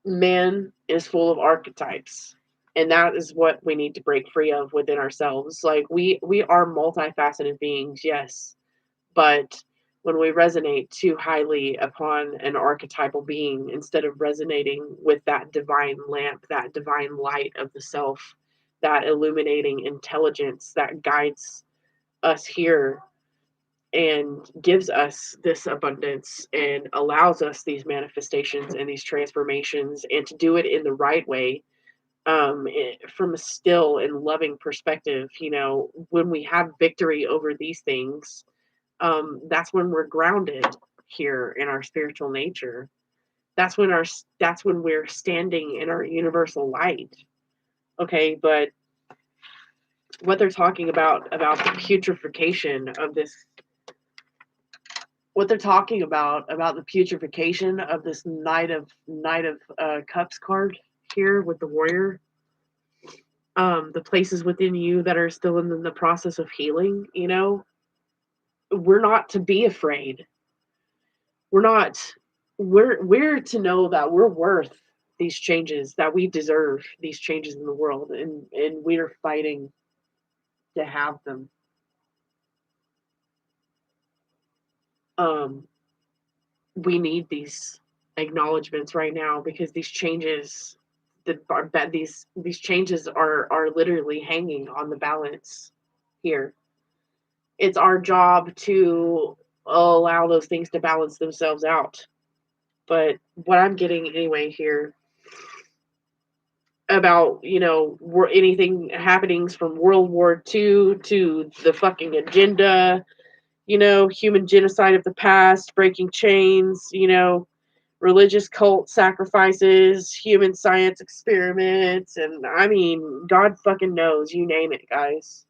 man is full of archetypes, and that is what we need to break free of within ourselves. Like we are multifaceted beings, yes, but when we resonate too highly upon an archetypal being instead of resonating with that divine lamp, that divine light of the self, that illuminating intelligence that guides us here and gives us this abundance and allows us these manifestations and these transformations, and to do it in the right way, from a still and loving perspective, you know, when we have victory over these things, that's when we're grounded here in our spiritual nature. That's when our that's when we're standing in our universal light. Okay, but what they're talking about the putrefaction of this, what they're talking about the putrefaction of this knight of cups card here with the warrior, the places within you that are still in the process of healing, you know, we're not to be afraid. We're not, we're to know that we're worth these changes, that we deserve these changes in the world, and we're fighting to have them. um we need these acknowledgments right now, because these changes that these changes are literally hanging on the balance here. It's our job to allow those things to balance themselves out. But what I'm getting anyway here about, you know, anything happenings from World War II to the fucking agenda, you know, human genocide of the past, breaking chains, you know, religious cult sacrifices, human science experiments, and I mean, God fucking knows, you name it, guys.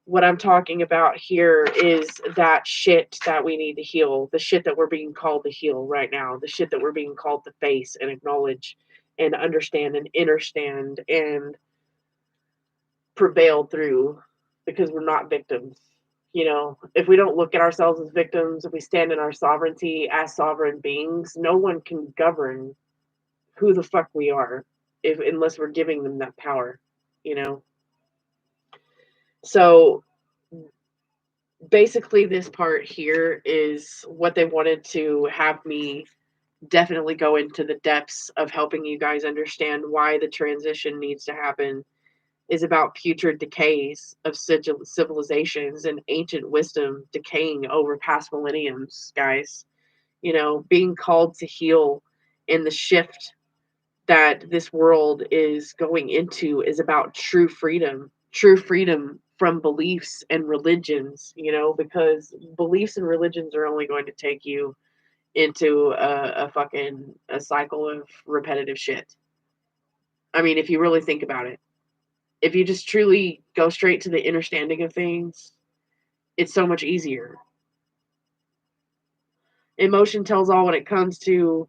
What I'm talking about here is that shit that we need to heal, the shit that we're being called to heal right now, the shit that we're being called to face and acknowledge and understand and understand and prevail through, because we're not victims. You know, if we don't look at ourselves as victims, if we stand in our sovereignty as sovereign beings, no one can govern who the fuck we are, if unless we're giving them that power, you know. So basically this part here is what they wanted to have me definitely go into the depths of helping you guys understand why the transition needs to happen, is about future decays of civilizations and ancient wisdom decaying over past millenniums, guys. You know, being called to heal in the shift that this world is going into is about true freedom from beliefs and religions, you know, because beliefs and religions are only going to take you into a fucking a cycle of repetitive shit. I mean, if you really think about it, if you just truly go straight to the understanding of things, it's so much easier. Emotion tells all when it comes to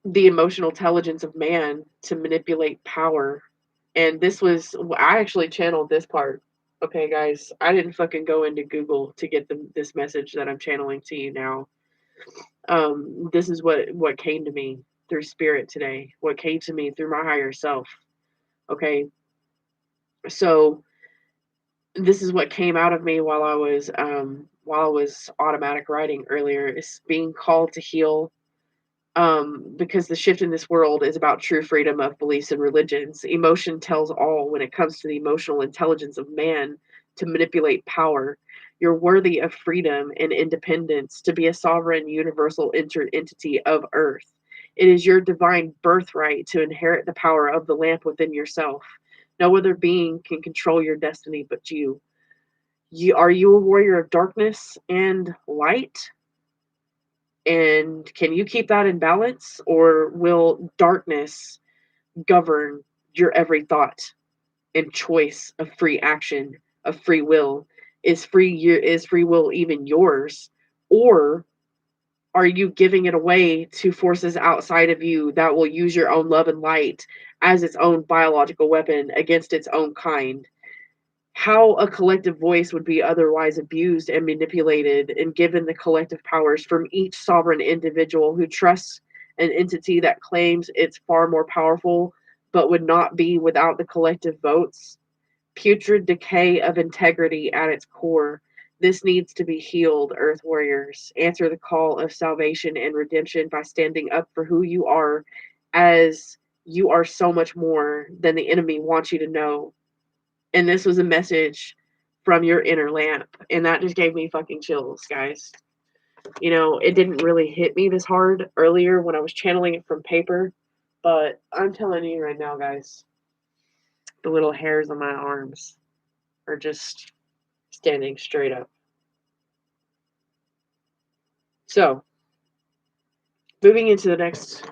the emotional intelligence of man to manipulate power. And I actually channeled this part. Okay, guys, I didn't fucking go into Google to get this message that I'm channeling to you now. This is what came to me through spirit today. What came to me through my higher self. Okay, so this is what came out of me while I was automatic writing earlier. Is being called to heal, because the shift in this world is about true freedom of beliefs and religions. Emotion tells all when it comes to the emotional intelligence of man to manipulate power. You're worthy of freedom and independence to be a sovereign, universal entity of Earth. It is your divine birthright to inherit the power of the lamp within yourself. No other being can control your destiny but you. Are you a warrior of darkness and light? And can you keep that in balance, or will darkness govern your every thought and choice of free action, of free will? Is free will even yours, or are you giving it away to forces outside of you that will use your own love and light as its own biological weapon against its own kind? How a collective voice would be otherwise abused and manipulated and given the collective powers from each sovereign individual who trusts an entity that claims it's far more powerful but would not be without the collective votes. Putrid decay of integrity at its core. This needs to be healed, Earth Warriors. Answer the call of salvation and redemption by standing up for who you are, as you are so much more than the enemy wants you to know. And this was a message from your inner lamp, and that just gave me fucking chills, guys. It didn't really hit me this hard earlier when I was channeling it from paper, but I'm telling you right now, guys, the little hairs on my arms are just standing straight up. So, moving into the next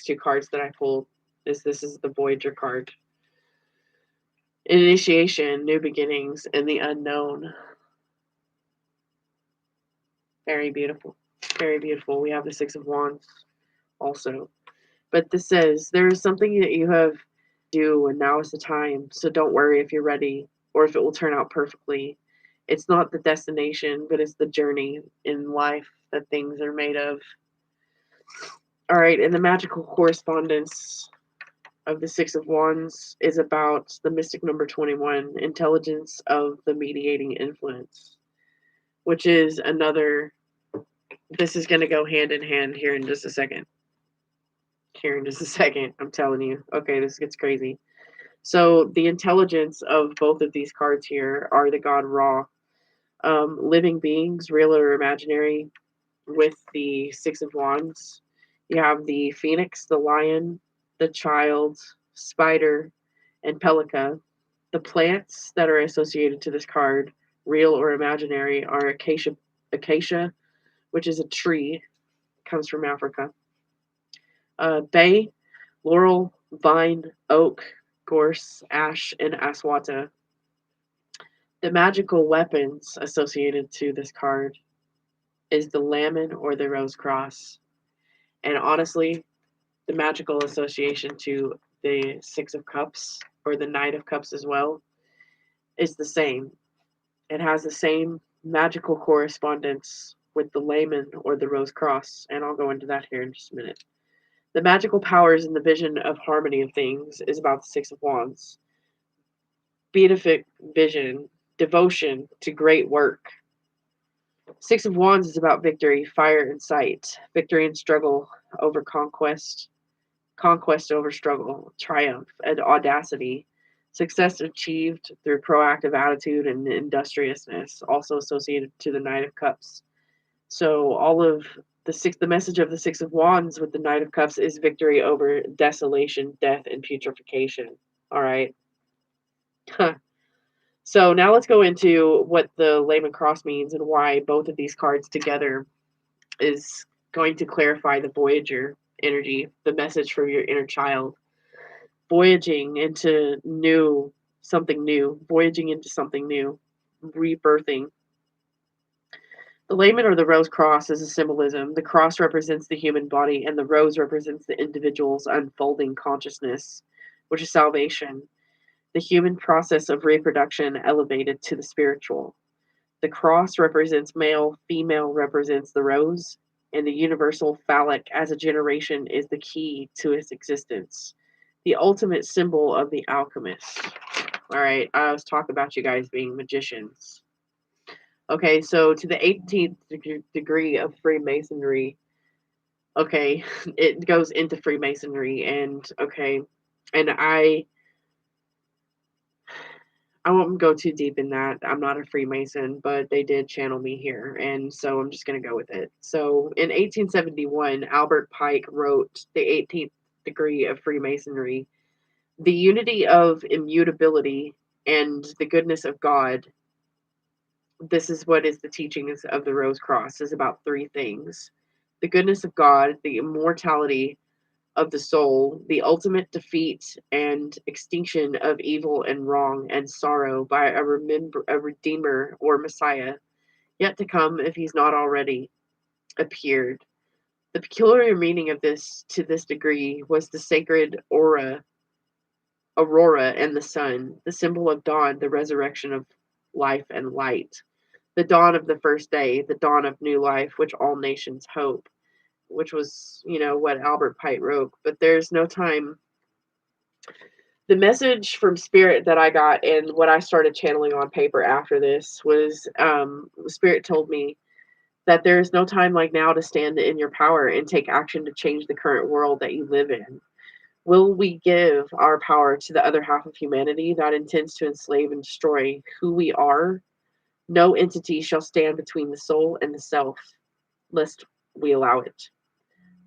two cards that I pulled, this is the Voyager card. Initiation, new beginnings, and the unknown. Very beautiful. Very beautiful. We have the Six of Wands also. But this says there is something that you have to do, and now is the time. So don't worry if you're ready or if it will turn out perfectly. It's not the destination, but it's the journey in life that things are made of. All right, and the magical correspondence of the Six of Wands is about the mystic number 21, intelligence of the mediating influence, which is another. This is going to go hand in hand here in just a second. I'm telling you. Okay, this gets crazy. So the intelligence of both of these cards here are the god Ra. Living beings, real or imaginary, with the Six of Wands. You have the phoenix, the lion, the child, spider, and pelica. The plants that are associated to this card, real or imaginary, are acacia, which is a tree, comes from Africa. Bay, laurel, vine, oak, gorse, ash, and aswata. The magical weapons associated to this card is the lamon or the rose cross. And honestly, the magical association to the Six of Cups or the Knight of Cups as well is the same. It has the same magical correspondence with the layman or the rose cross, and I'll go into that here in just a minute. The magical powers and the vision of harmony of things is about the Six of Wands. Beatific vision, devotion to great work. Six of Wands is about victory, fire, and sight. Victory and struggle over conquest. Conquest over struggle, triumph, and audacity. Success achieved through proactive attitude and industriousness, also associated to the Knight of Cups. So all of the message of the Six of Wands with the Knight of Cups is victory over desolation, death, and putrefaction. All right. So now let's go into what the Layman Cross means and why both of these cards together is going to clarify the Voyager energy, the message for your inner child, voyaging into something new, voyaging into something new, rebirthing. The layman or the rose cross is a symbolism. The cross represents the human body, and the rose represents the individual's unfolding consciousness, which is salvation. The human process of reproduction elevated to the spiritual. The cross represents male, female represents the rose, and the universal phallic as a generation is the key to its existence. The ultimate symbol of the alchemist. All right, I was talking about you guys being magicians. Okay, so to the 18th degree of Freemasonry, okay, it goes into Freemasonry, and okay, and I won't go too deep in that. I'm not a Freemason, but they did channel me here, and so I'm just going to go with it. So in 1871, Albert Pike wrote The 18th Degree of Freemasonry. The unity of immutability and the goodness of God. This is what is the teachings of the Rose Cross, is about three things: the goodness of God, the immortality of the soul, the ultimate defeat and extinction of evil and wrong and sorrow by a redeemer or Messiah, yet to come if he's not already appeared. The peculiar meaning of this to this degree was the sacred aurora and the sun, the symbol of dawn, the resurrection of life and light, the dawn of the first day, the dawn of new life, which all nations hope, which was, what Albert Pike wrote. But there's no time. The message from Spirit that I got and what I started channeling on paper after this was, Spirit told me that there is no time like now to stand in your power and take action to change the current world that you live in. Will we give our power to the other half of humanity that intends to enslave and destroy who we are? No entity shall stand between the soul and the self, lest we allow it.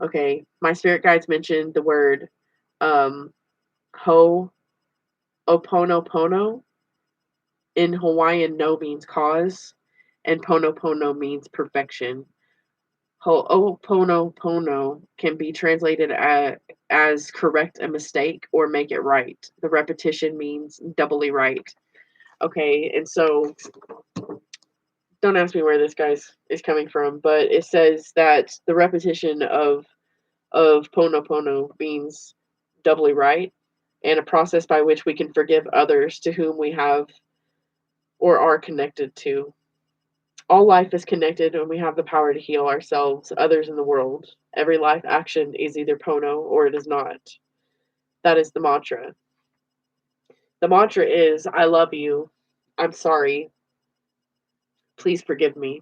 Okay, my spirit guides mentioned the word ho oponopono. In Hawaiian, no means cause, and pono means perfection. Ho'oponopono can be translated as correct a mistake or make it right. The repetition means doubly right. Okay, and so don't ask me where this guy's is coming from, but it says that the repetition of pono means doubly right, and a process by which we can forgive others to whom we have or are connected to. All life is connected, and we have the power to heal ourselves, others in the world. Every life action is either Pono or it is not. That is the mantra. The mantra is, I love you. I'm sorry. Please forgive me.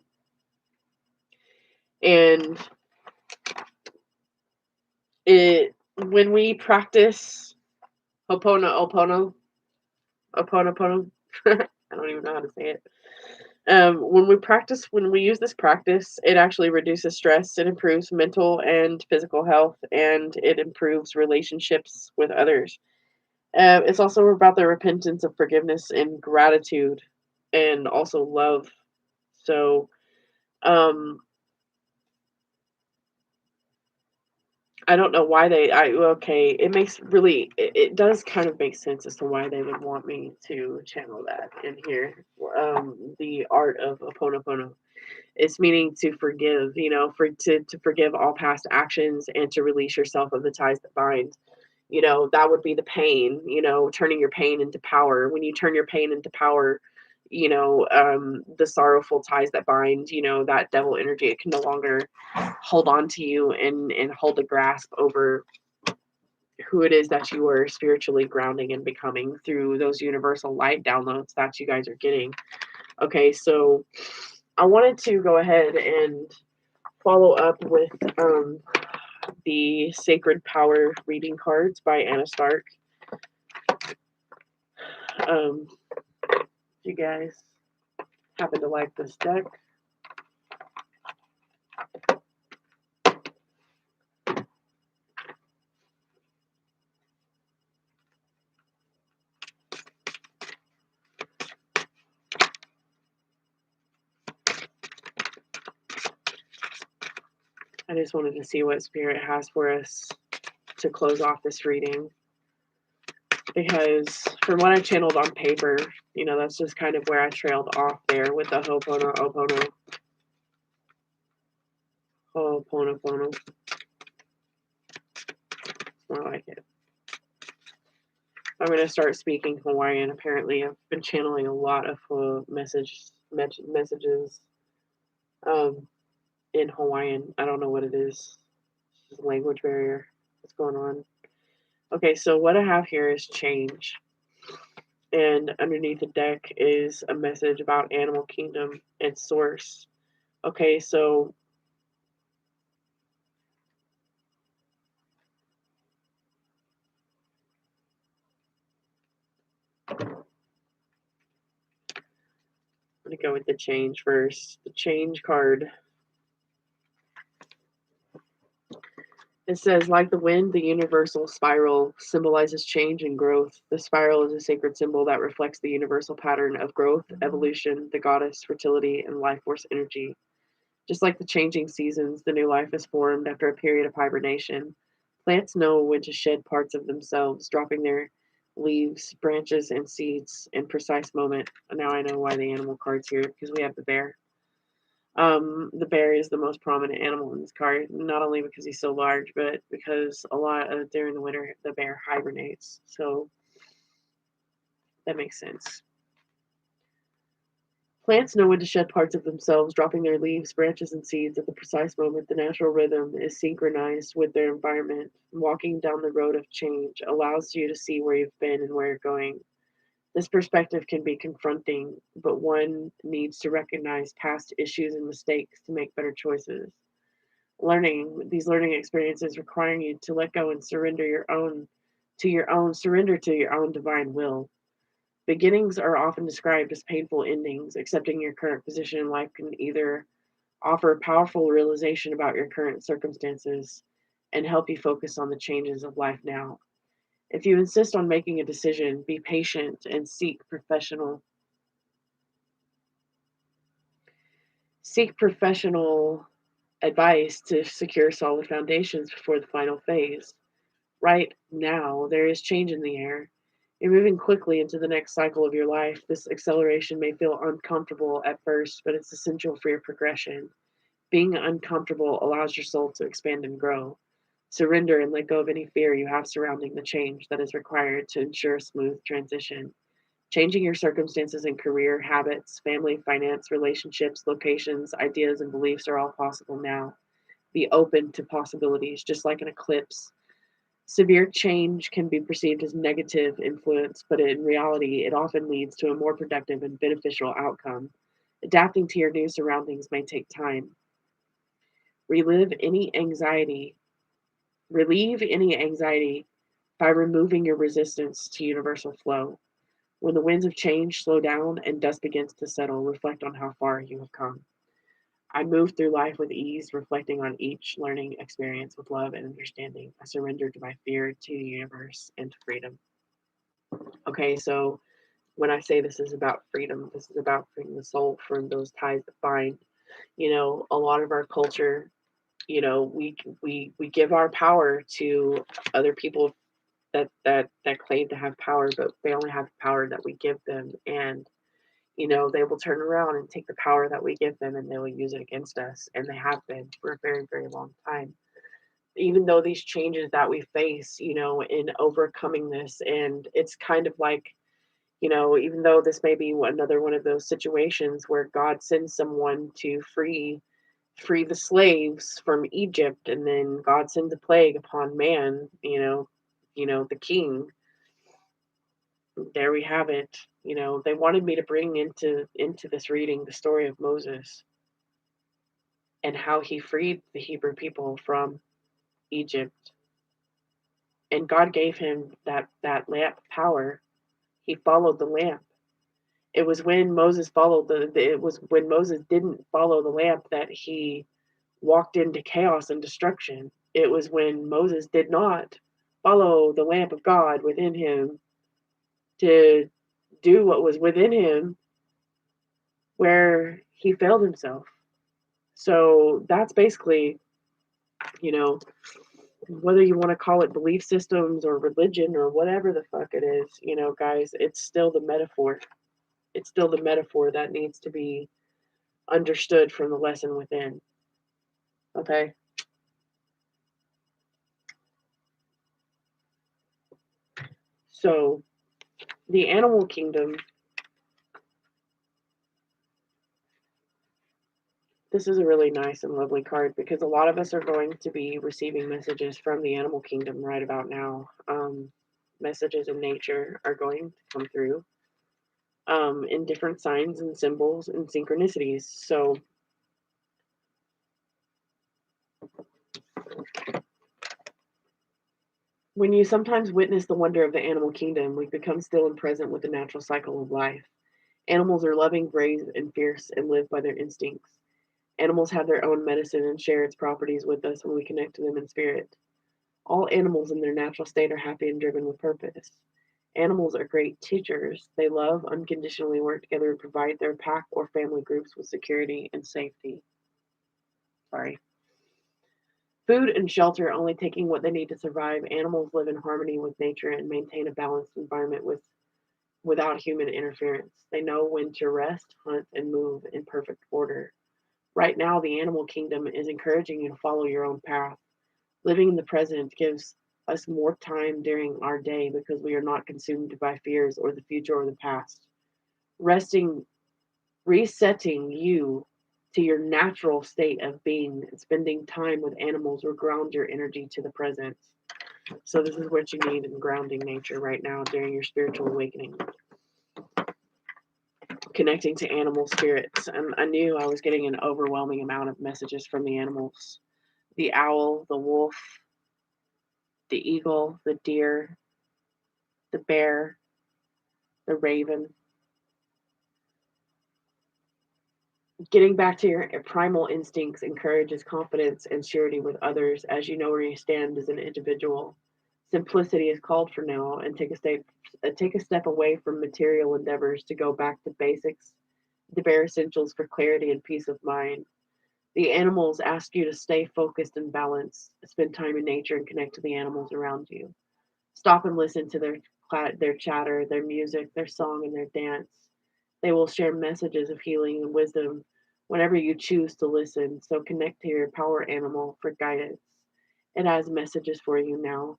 And when we practice Opono, I don't even know how to say it. When we use this practice, it actually reduces stress, it improves mental and physical health, and it improves relationships with others. It's also about the repentance of forgiveness and gratitude, and also love. So, I don't know why it does kind of make sense as to why they would want me to channel that in here. The art of Oponopono. It's meaning to forgive, to forgive all past actions and to release yourself of the ties that bind. That would be the pain, turning your pain into power. When you turn your pain into power, the sorrowful ties that bind, that devil energy, it can no longer hold on to you and hold a grasp over who it is that you are spiritually grounding and becoming through those universal light downloads that you guys are getting. Okay, so I wanted to go ahead and follow up with the Sacred Power reading cards by Anna Stark. If you guys happen to like this deck, just wanted to see what Spirit has for us to close off this reading. Because from what I channeled on paper, that's just kind of where I trailed off there with the Ho'oponopono. Ho'oponopono. It's more like it. I'm going to start speaking Hawaiian. Apparently, I've been channeling a lot of messages in Hawaiian. I don't know what it is. It's just a language barrier. What's going on? Okay, so what I have here is change. And underneath the deck is a message about Animal Kingdom and Source. Okay, so I'm going to go with the change first. The change card. It says, like the wind, the universal spiral symbolizes change and growth. The spiral is a sacred symbol that reflects the universal pattern of growth, evolution, the goddess, fertility, and life force energy. Just like the changing seasons, the new life is formed after a period of hibernation. Plants know when to shed parts of themselves, dropping their leaves, branches, and seeds in precise moment. Now I know why the animal card's here, because we have the bear. The bear is the most prominent animal in this card, not only because he's so large, but because a lot of during the winter the bear hibernates. So that makes sense. Plants know when to shed parts of themselves, dropping their leaves, branches, and seeds at the precise moment. The natural rhythm is synchronized with their environment. Walking down the road of change allows you to see where you've been and where you're going. This perspective can be confronting, but one needs to recognize past issues and mistakes to make better choices. These learning experiences requiring you to let go and surrender to your own divine will. Beginnings are often described as painful endings. Accepting your current position in life can either offer a powerful realization about your current circumstances and help you focus on the changes of life now. If you insist on making a decision, be patient and seek professional advice to secure solid foundations before the final phase. Right now, there is change in the air. You're moving quickly into the next cycle of your life. This acceleration may feel uncomfortable at first, but it's essential for your progression. Being uncomfortable allows your soul to expand and grow. Surrender and let go of any fear you have surrounding the change that is required to ensure a smooth transition. Changing your circumstances in career, habits, family, finance, relationships, locations, ideas, and beliefs are all possible now. Be open to possibilities, just like an eclipse. Severe change can be perceived as negative influence, but in reality, it often leads to a more productive and beneficial outcome. Adapting to your new surroundings may take time. Relieve any anxiety by removing your resistance to universal flow. When the winds of change slow down and dust begins to settle, reflect on how far you have come. I move through life with ease, reflecting on each learning experience with love and understanding. I surrender to my fear, to the universe, and to freedom. Okay, so when I say this is about freedom, this is about freeing the soul from those ties that bind. A lot of our culture, we give our power to other people that claim to have power, but they only have the power that we give them, and they will turn around and take the power that we give them and they will use it against us, and they have been for a very, very long time. Even though these changes that we face, in overcoming this, and it's kind of like, even though this may be another one of those situations where God sends someone to free the slaves from Egypt, and then God sends a plague upon man, the king. There we have it. They wanted me to bring into this reading the story of Moses and how he freed the Hebrew people from Egypt. And God gave him that lamp power. He followed the lamp. It was when Moses didn't follow the lamp that he walked into chaos and destruction. It was when Moses did not follow the lamp of God within him to do what was within him where he failed himself. So that's basically You know, whether you want to call it belief systems or religion or whatever the fuck it is, guys, it's still the metaphor. It's still the metaphor that needs to be understood from the lesson within. Okay? So, the animal kingdom, this is a really nice and lovely card because a lot of us are going to be receiving messages from the animal kingdom right about now. Messages in nature are going to come through in different signs and symbols and synchronicities. So, when you sometimes witness the wonder of the animal kingdom, we become still and present with the natural cycle of life. Animals are loving, brave, and fierce and live by their instincts. Animals have their own medicine and share its properties with us when we connect to them in spirit. All animals in their natural state are happy and driven with purpose. Animals are great teachers. They love, unconditionally work together and provide their pack or family groups with security and safety. Sorry. Food and shelter only taking what they need to survive. Animals live in harmony with nature and maintain a balanced environment without human interference. They know when to rest, hunt, and move in perfect order. Right now, the animal kingdom is encouraging you to follow your own path. Living in the present gives us more time during our day because we are not consumed by fears or the future or the past. Resting, resetting you to your natural state of being and spending time with animals will ground your energy to the present. So, this is what you need in grounding nature right now during your spiritual awakening. Connecting to animal spirits. And I knew I was getting an overwhelming amount of messages from the animals: the owl, the wolf, the eagle, the deer, the bear, the raven. Getting back to your primal instincts encourages confidence and surety with others as you know where you stand as an individual. Simplicity is called for now, and take a step away from material endeavors to go back to basics, the bare essentials for clarity and peace of mind. The animals ask you to stay focused and balanced, spend time in nature, and connect to the animals around you. Stop and listen to their chatter, their music, their song, and their dance. They will share messages of healing and wisdom whenever you choose to listen. So connect to your power animal for guidance. It has messages for you now.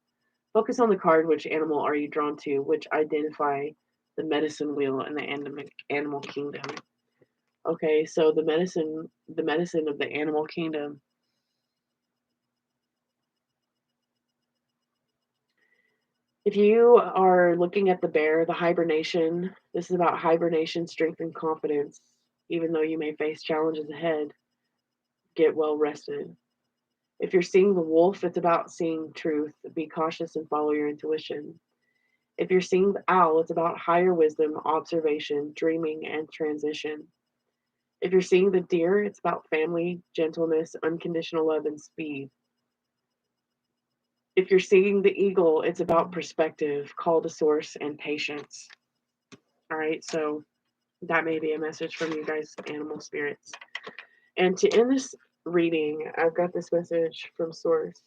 Focus on the card: which animal are you drawn to, which identify the medicine wheel in the animal kingdom. Okay, so the medicine of the animal kingdom. If you are looking at the bear, the hibernation, this is about hibernation, strength, and confidence. Even though you may face challenges ahead, get well rested. If you're seeing the wolf, it's about seeing truth. Be cautious and follow your intuition. If you're seeing the owl, it's about higher wisdom, observation, dreaming, and transition. If you're seeing the deer, it's about family, gentleness, unconditional love, and speed. If you're seeing the eagle, it's about perspective, call to source, and patience. All right, so that may be a message from you guys, animal spirits. And to end this reading, I've got this message from Source.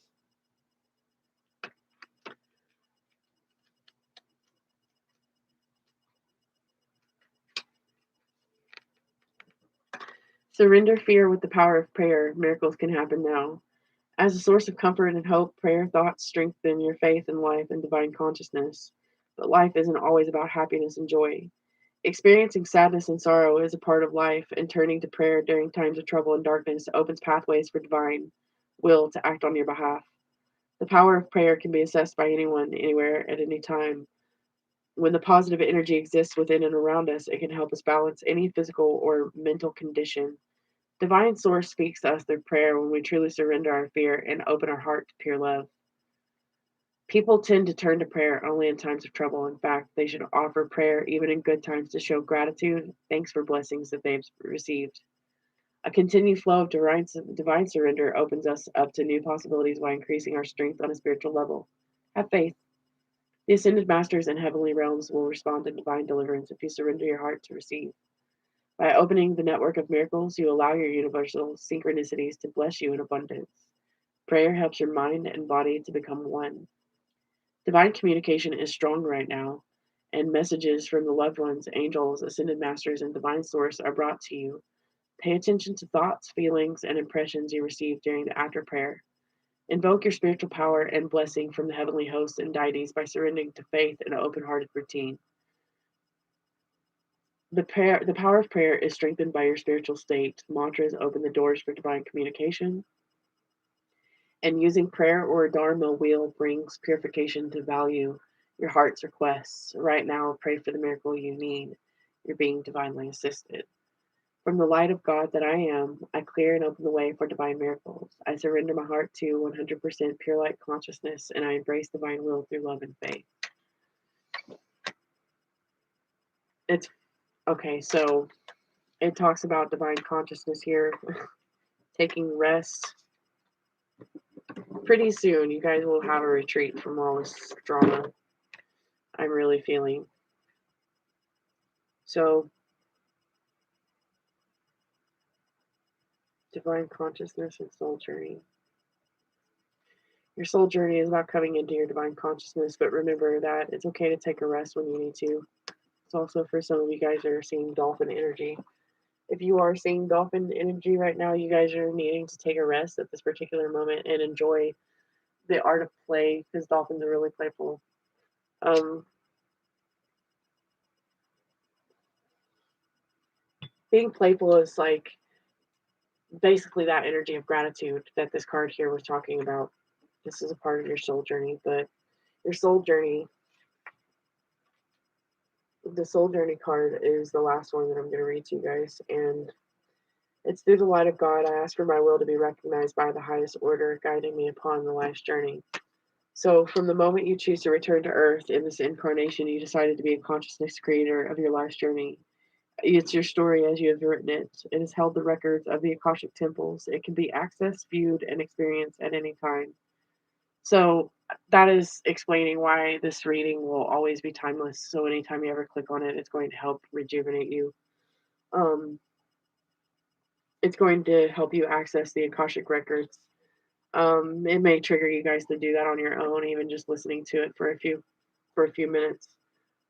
Surrender fear with the power of prayer. Miracles can happen now. As a source of comfort and hope, prayer thoughts strengthen your faith in life and divine consciousness. But life isn't always about happiness and joy. Experiencing sadness and sorrow is a part of life, and turning to prayer during times of trouble and darkness opens pathways for divine will to act on your behalf. The power of prayer can be assessed by anyone, anywhere, at any time. When the positive energy exists within and around us, it can help us balance any physical or mental condition. Divine Source speaks to us through prayer when we truly surrender our fear and open our heart to pure love. People tend to turn to prayer only in times of trouble. In fact, they should offer prayer even in good times to show gratitude, thanks for blessings that they've received. A continued flow of divine surrender opens us up to new possibilities while increasing our strength on a spiritual level. Have faith. The ascended masters in heavenly realms will respond to divine deliverance if you surrender your heart to receive. By opening the network of miracles, you allow your universal synchronicities to bless you in abundance. Prayer helps your mind and body to become one. Divine communication is strong right now, and messages from the loved ones, angels, ascended masters, and divine source are brought to you. Pay attention to thoughts, feelings, and impressions you receive during the after prayer. Invoke your spiritual power and blessing from the heavenly hosts and deities by surrendering to faith and open hearted routine. The power of prayer is strengthened by your spiritual state. Mantras open the doors for divine communication, and using prayer or a Dharma wheel brings purification to value your heart's requests. Right now, pray for the miracle you need. You're being divinely assisted. From the light of God that I am, I clear and open the way for divine miracles. I surrender my heart to 100% pure light consciousness, and I embrace divine will through love and faith. It's okay, so it talks about divine consciousness here, taking rest. Pretty soon, you guys will have a retreat from all this drama I'm really feeling. So, divine consciousness and soul journey. Your soul journey is about coming into your divine consciousness, but remember that it's okay to take a rest when you need to. It's also for some of you guys that are seeing dolphin energy. If you are seeing dolphin energy right now, you guys are needing to take a rest at this particular moment and enjoy the art of play, because dolphins are really playful. Being playful is like basically that energy of gratitude that this card here was talking about. This is a part of your soul journey, but your soul journey, the soul journey card is the last one that I'm going to read to you guys, and it's through the light of God. I ask for my will to be recognized by the highest order, guiding me upon the life's journey. So, from the moment you choose to return to Earth in this incarnation, you decided to be a consciousness creator of your life's journey. It's your story as you have written it. It has held the records of the Akashic temples. It can be accessed, viewed, and experienced at any time. So that is explaining why this reading will always be timeless. So anytime you ever click on it, it's going to help rejuvenate you. It's going to help you access the Akashic records. It may trigger you guys to do that on your own, even just listening to it for a few minutes.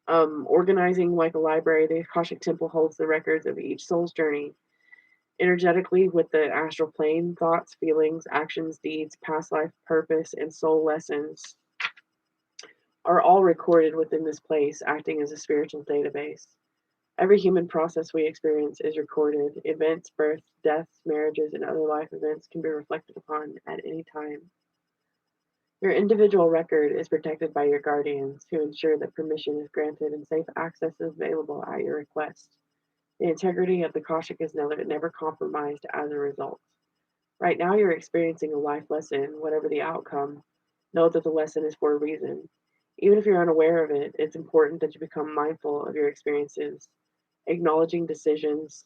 Organizing like a library, the Akashic Temple holds the records of each soul's journey energetically with the astral plane. Thoughts, feelings, actions, deeds, past life purpose, and soul lessons are all recorded within this place, acting as a spiritual database. Every human process we experience is recorded. Events, births, deaths, marriages, and other life events can be reflected upon at any time. Your individual record is protected by your guardians, who ensure that permission is granted and safe access is available at your request. The integrity of the Akashic is never compromised as a result. Right now, you're experiencing a life lesson, whatever the outcome. Know that the lesson is for a reason. Even if you're unaware of it, it's important that you become mindful of your experiences, acknowledging decisions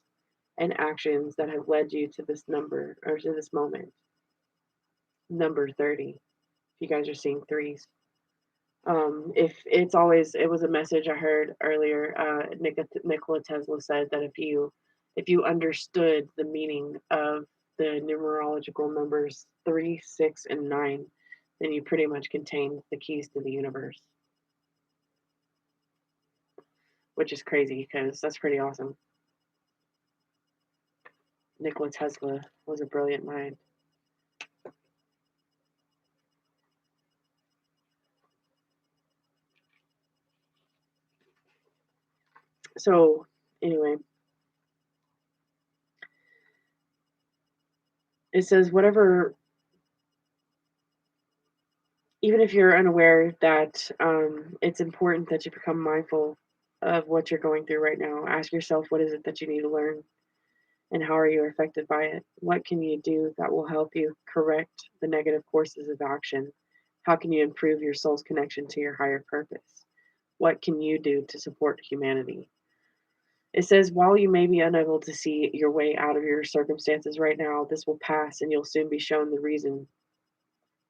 and actions that have led you to this number or to this moment. Number 30. If you guys are seeing threes. If it's always, it was a message I heard earlier. Nikola Tesla said that if you understood the meaning of the numerological numbers 3, 6, and 9, then you pretty much contained the keys to the universe, which is crazy because that's pretty awesome. Nikola Tesla was a brilliant mind. So, anyway, it says whatever, even if you're unaware, that it's important that you become mindful of what you're going through right now. Ask yourself, what is it that you need to learn, and how are you affected by it? What can you do that will help you correct the negative courses of action? How can you improve your soul's connection to your higher purpose? What can you do to support humanity? It says, while you may be unable to see your way out of your circumstances right now, this will pass and you'll soon be shown the reason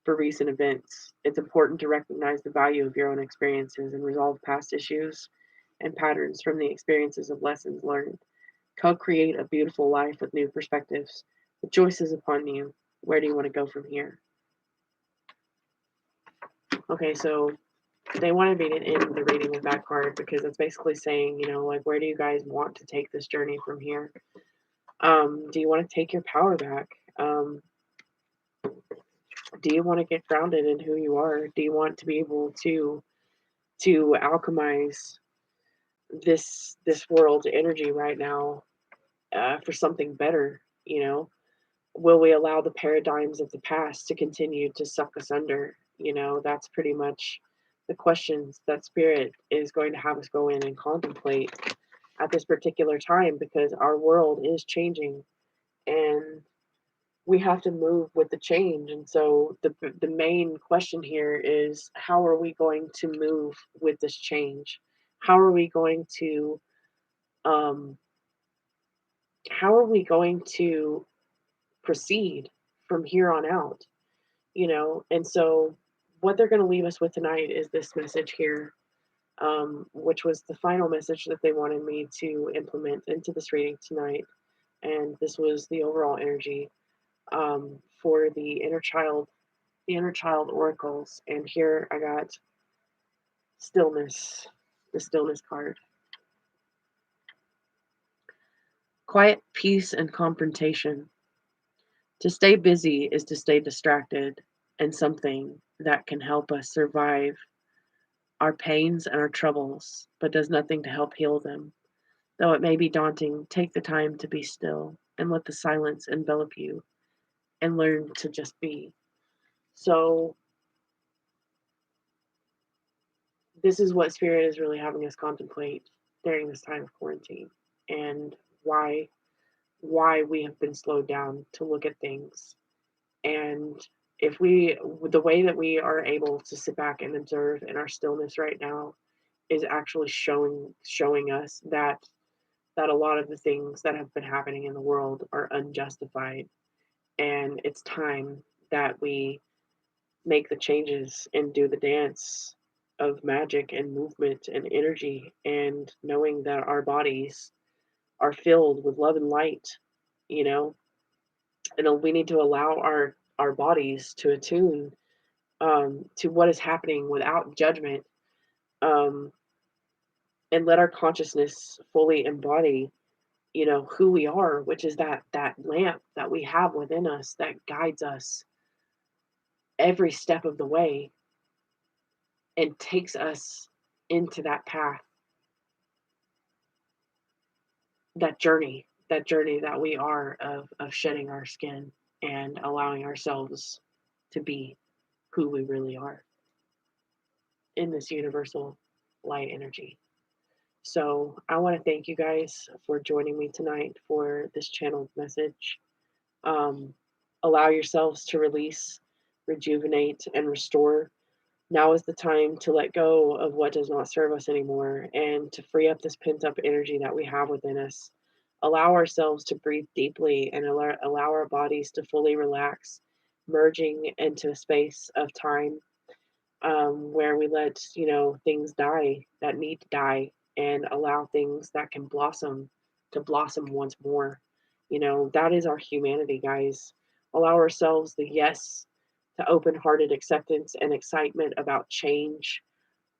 for recent events. It's important to recognize the value of your own experiences and resolve past issues and patterns from the experiences of lessons learned. Co-create a beautiful life with new perspectives. The choice is upon you. Where do you want to go from here? Okay, so they wanted me to end the reading with that card because it's basically saying, like, where do you guys want to take this journey from here? Do you want to take your power back? Do you want to get grounded in who you are? Do you want to be able to alchemize this world energy right now for something better? Will we allow the paradigms of the past to continue to suck us under? That's pretty much the questions that spirit is going to have us go in and contemplate at this particular time, because our world is changing and we have to move with the change. And so the main question here is, how are we going to move with this change? How are we going to um how are we going to proceed from here on out? And so what they're going to leave us with tonight is this message here, which was the final message that they wanted me to implement into this reading tonight. And this was the overall energy for the inner child oracles. And here I got stillness, the stillness card. Quiet peace and confrontation. To stay busy is to stay distracted, and something that can help us survive our pains and our troubles, but does nothing to help heal them. Though it may be daunting, take the time to be still and let the silence envelop you and learn to just be. So, this is what Spirit is really having us contemplate during this time of quarantine, and why we have been slowed down to look at things. And if we the way that we are able to sit back and observe in our stillness right now is actually showing us that a lot of the things that have been happening in the world are unjustified, and it's time that we make the changes and do the dance of magic and movement and energy, and knowing that our bodies are filled with love and light, you know and we need to allow our bodies to attune to what is happening without judgment, um, and let our consciousness fully embody who we are, which is that lamp that we have within us that guides us every step of the way and takes us into that path, that journey that we are of shedding our skin and allowing ourselves to be who we really are in this universal light energy. So I want to thank you guys for joining me tonight for this channeled message. Um, Allow yourselves to release, rejuvenate, and restore. Now is the time to let go of what does not serve us anymore and to free up this pent up energy that we have within us. Allow ourselves to breathe deeply and allow our bodies to fully relax, merging into a space of time where we let things die that need to die, and allow things that can blossom to blossom once more. That is our humanity, guys. Allow ourselves the yes to open-hearted acceptance and excitement about change.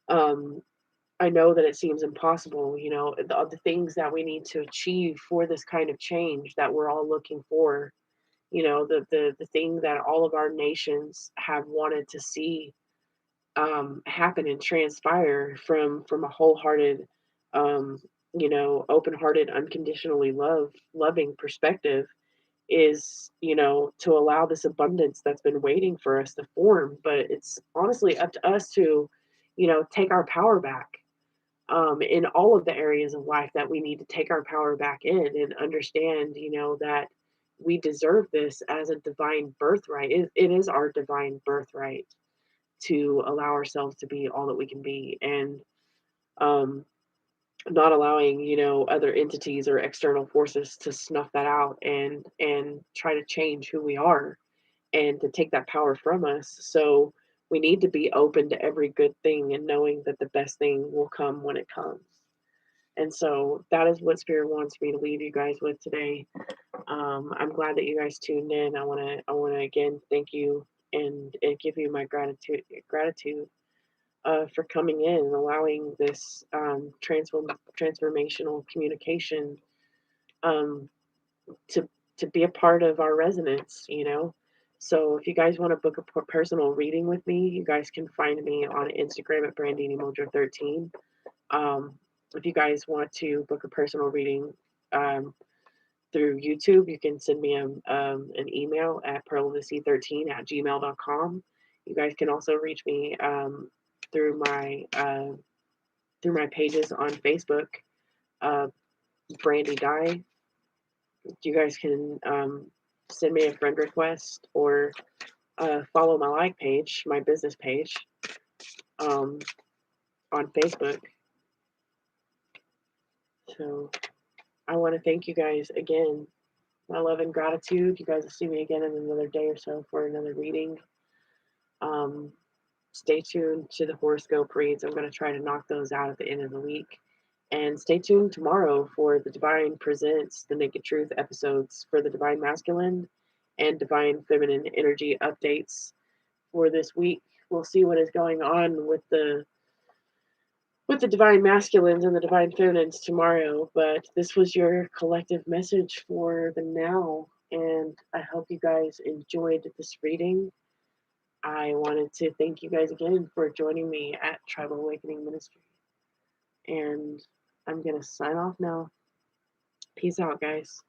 um, I know that it seems impossible, the things that we need to achieve for this kind of change that we're all looking for, the thing that all of our nations have wanted to see happen and transpire from a wholehearted, um, open-hearted, unconditionally loving perspective, is to allow this abundance that's been waiting for us to form. But it's honestly up to us to take our power back in all of the areas of life that we need to take our power back in, and understand that we deserve this as a divine birthright. It is our divine birthright to allow ourselves to be all that we can be, and um, not allowing other entities or external forces to snuff that out and try to change who we are and to take that power from us. So we need to be open to every good thing and knowing that the best thing will come when it comes. And so that is what Spirit wants me to leave you guys with today. I'm glad that you guys tuned in. I want to again thank you and give you my gratitude for coming in and allowing this transformational communication um, to to be a part of our resonance. So if you guys want to book a personal reading with me, you guys can find me on Instagram at brandinimojo13. If you guys want to book a personal reading um, through YouTube, you can send me an email at pearlofthesea13@gmail.com. You guys can also reach me through my through my pages on Facebook, uh, Brandy Die. You guys can send me a friend request or follow my like page, my business page um, on Facebook. So I want to thank you guys again. My love and gratitude. You guys will see me again in another day or so for another reading. Um, Stay tuned to the horoscope reads. I'm going to try to knock those out at the end of the week. And stay tuned tomorrow for the Divine Presents the Naked Truth episodes for the Divine Masculine and Divine Feminine energy updates for this week. We'll see what is going on with the Divine Masculines and the Divine Feminines tomorrow. But this was your collective message for the now. And I hope you guys enjoyed this reading. I wanted to thank you guys again for joining me at Tribal Awakening Ministry. And I'm going to sign off now. Peace out, guys.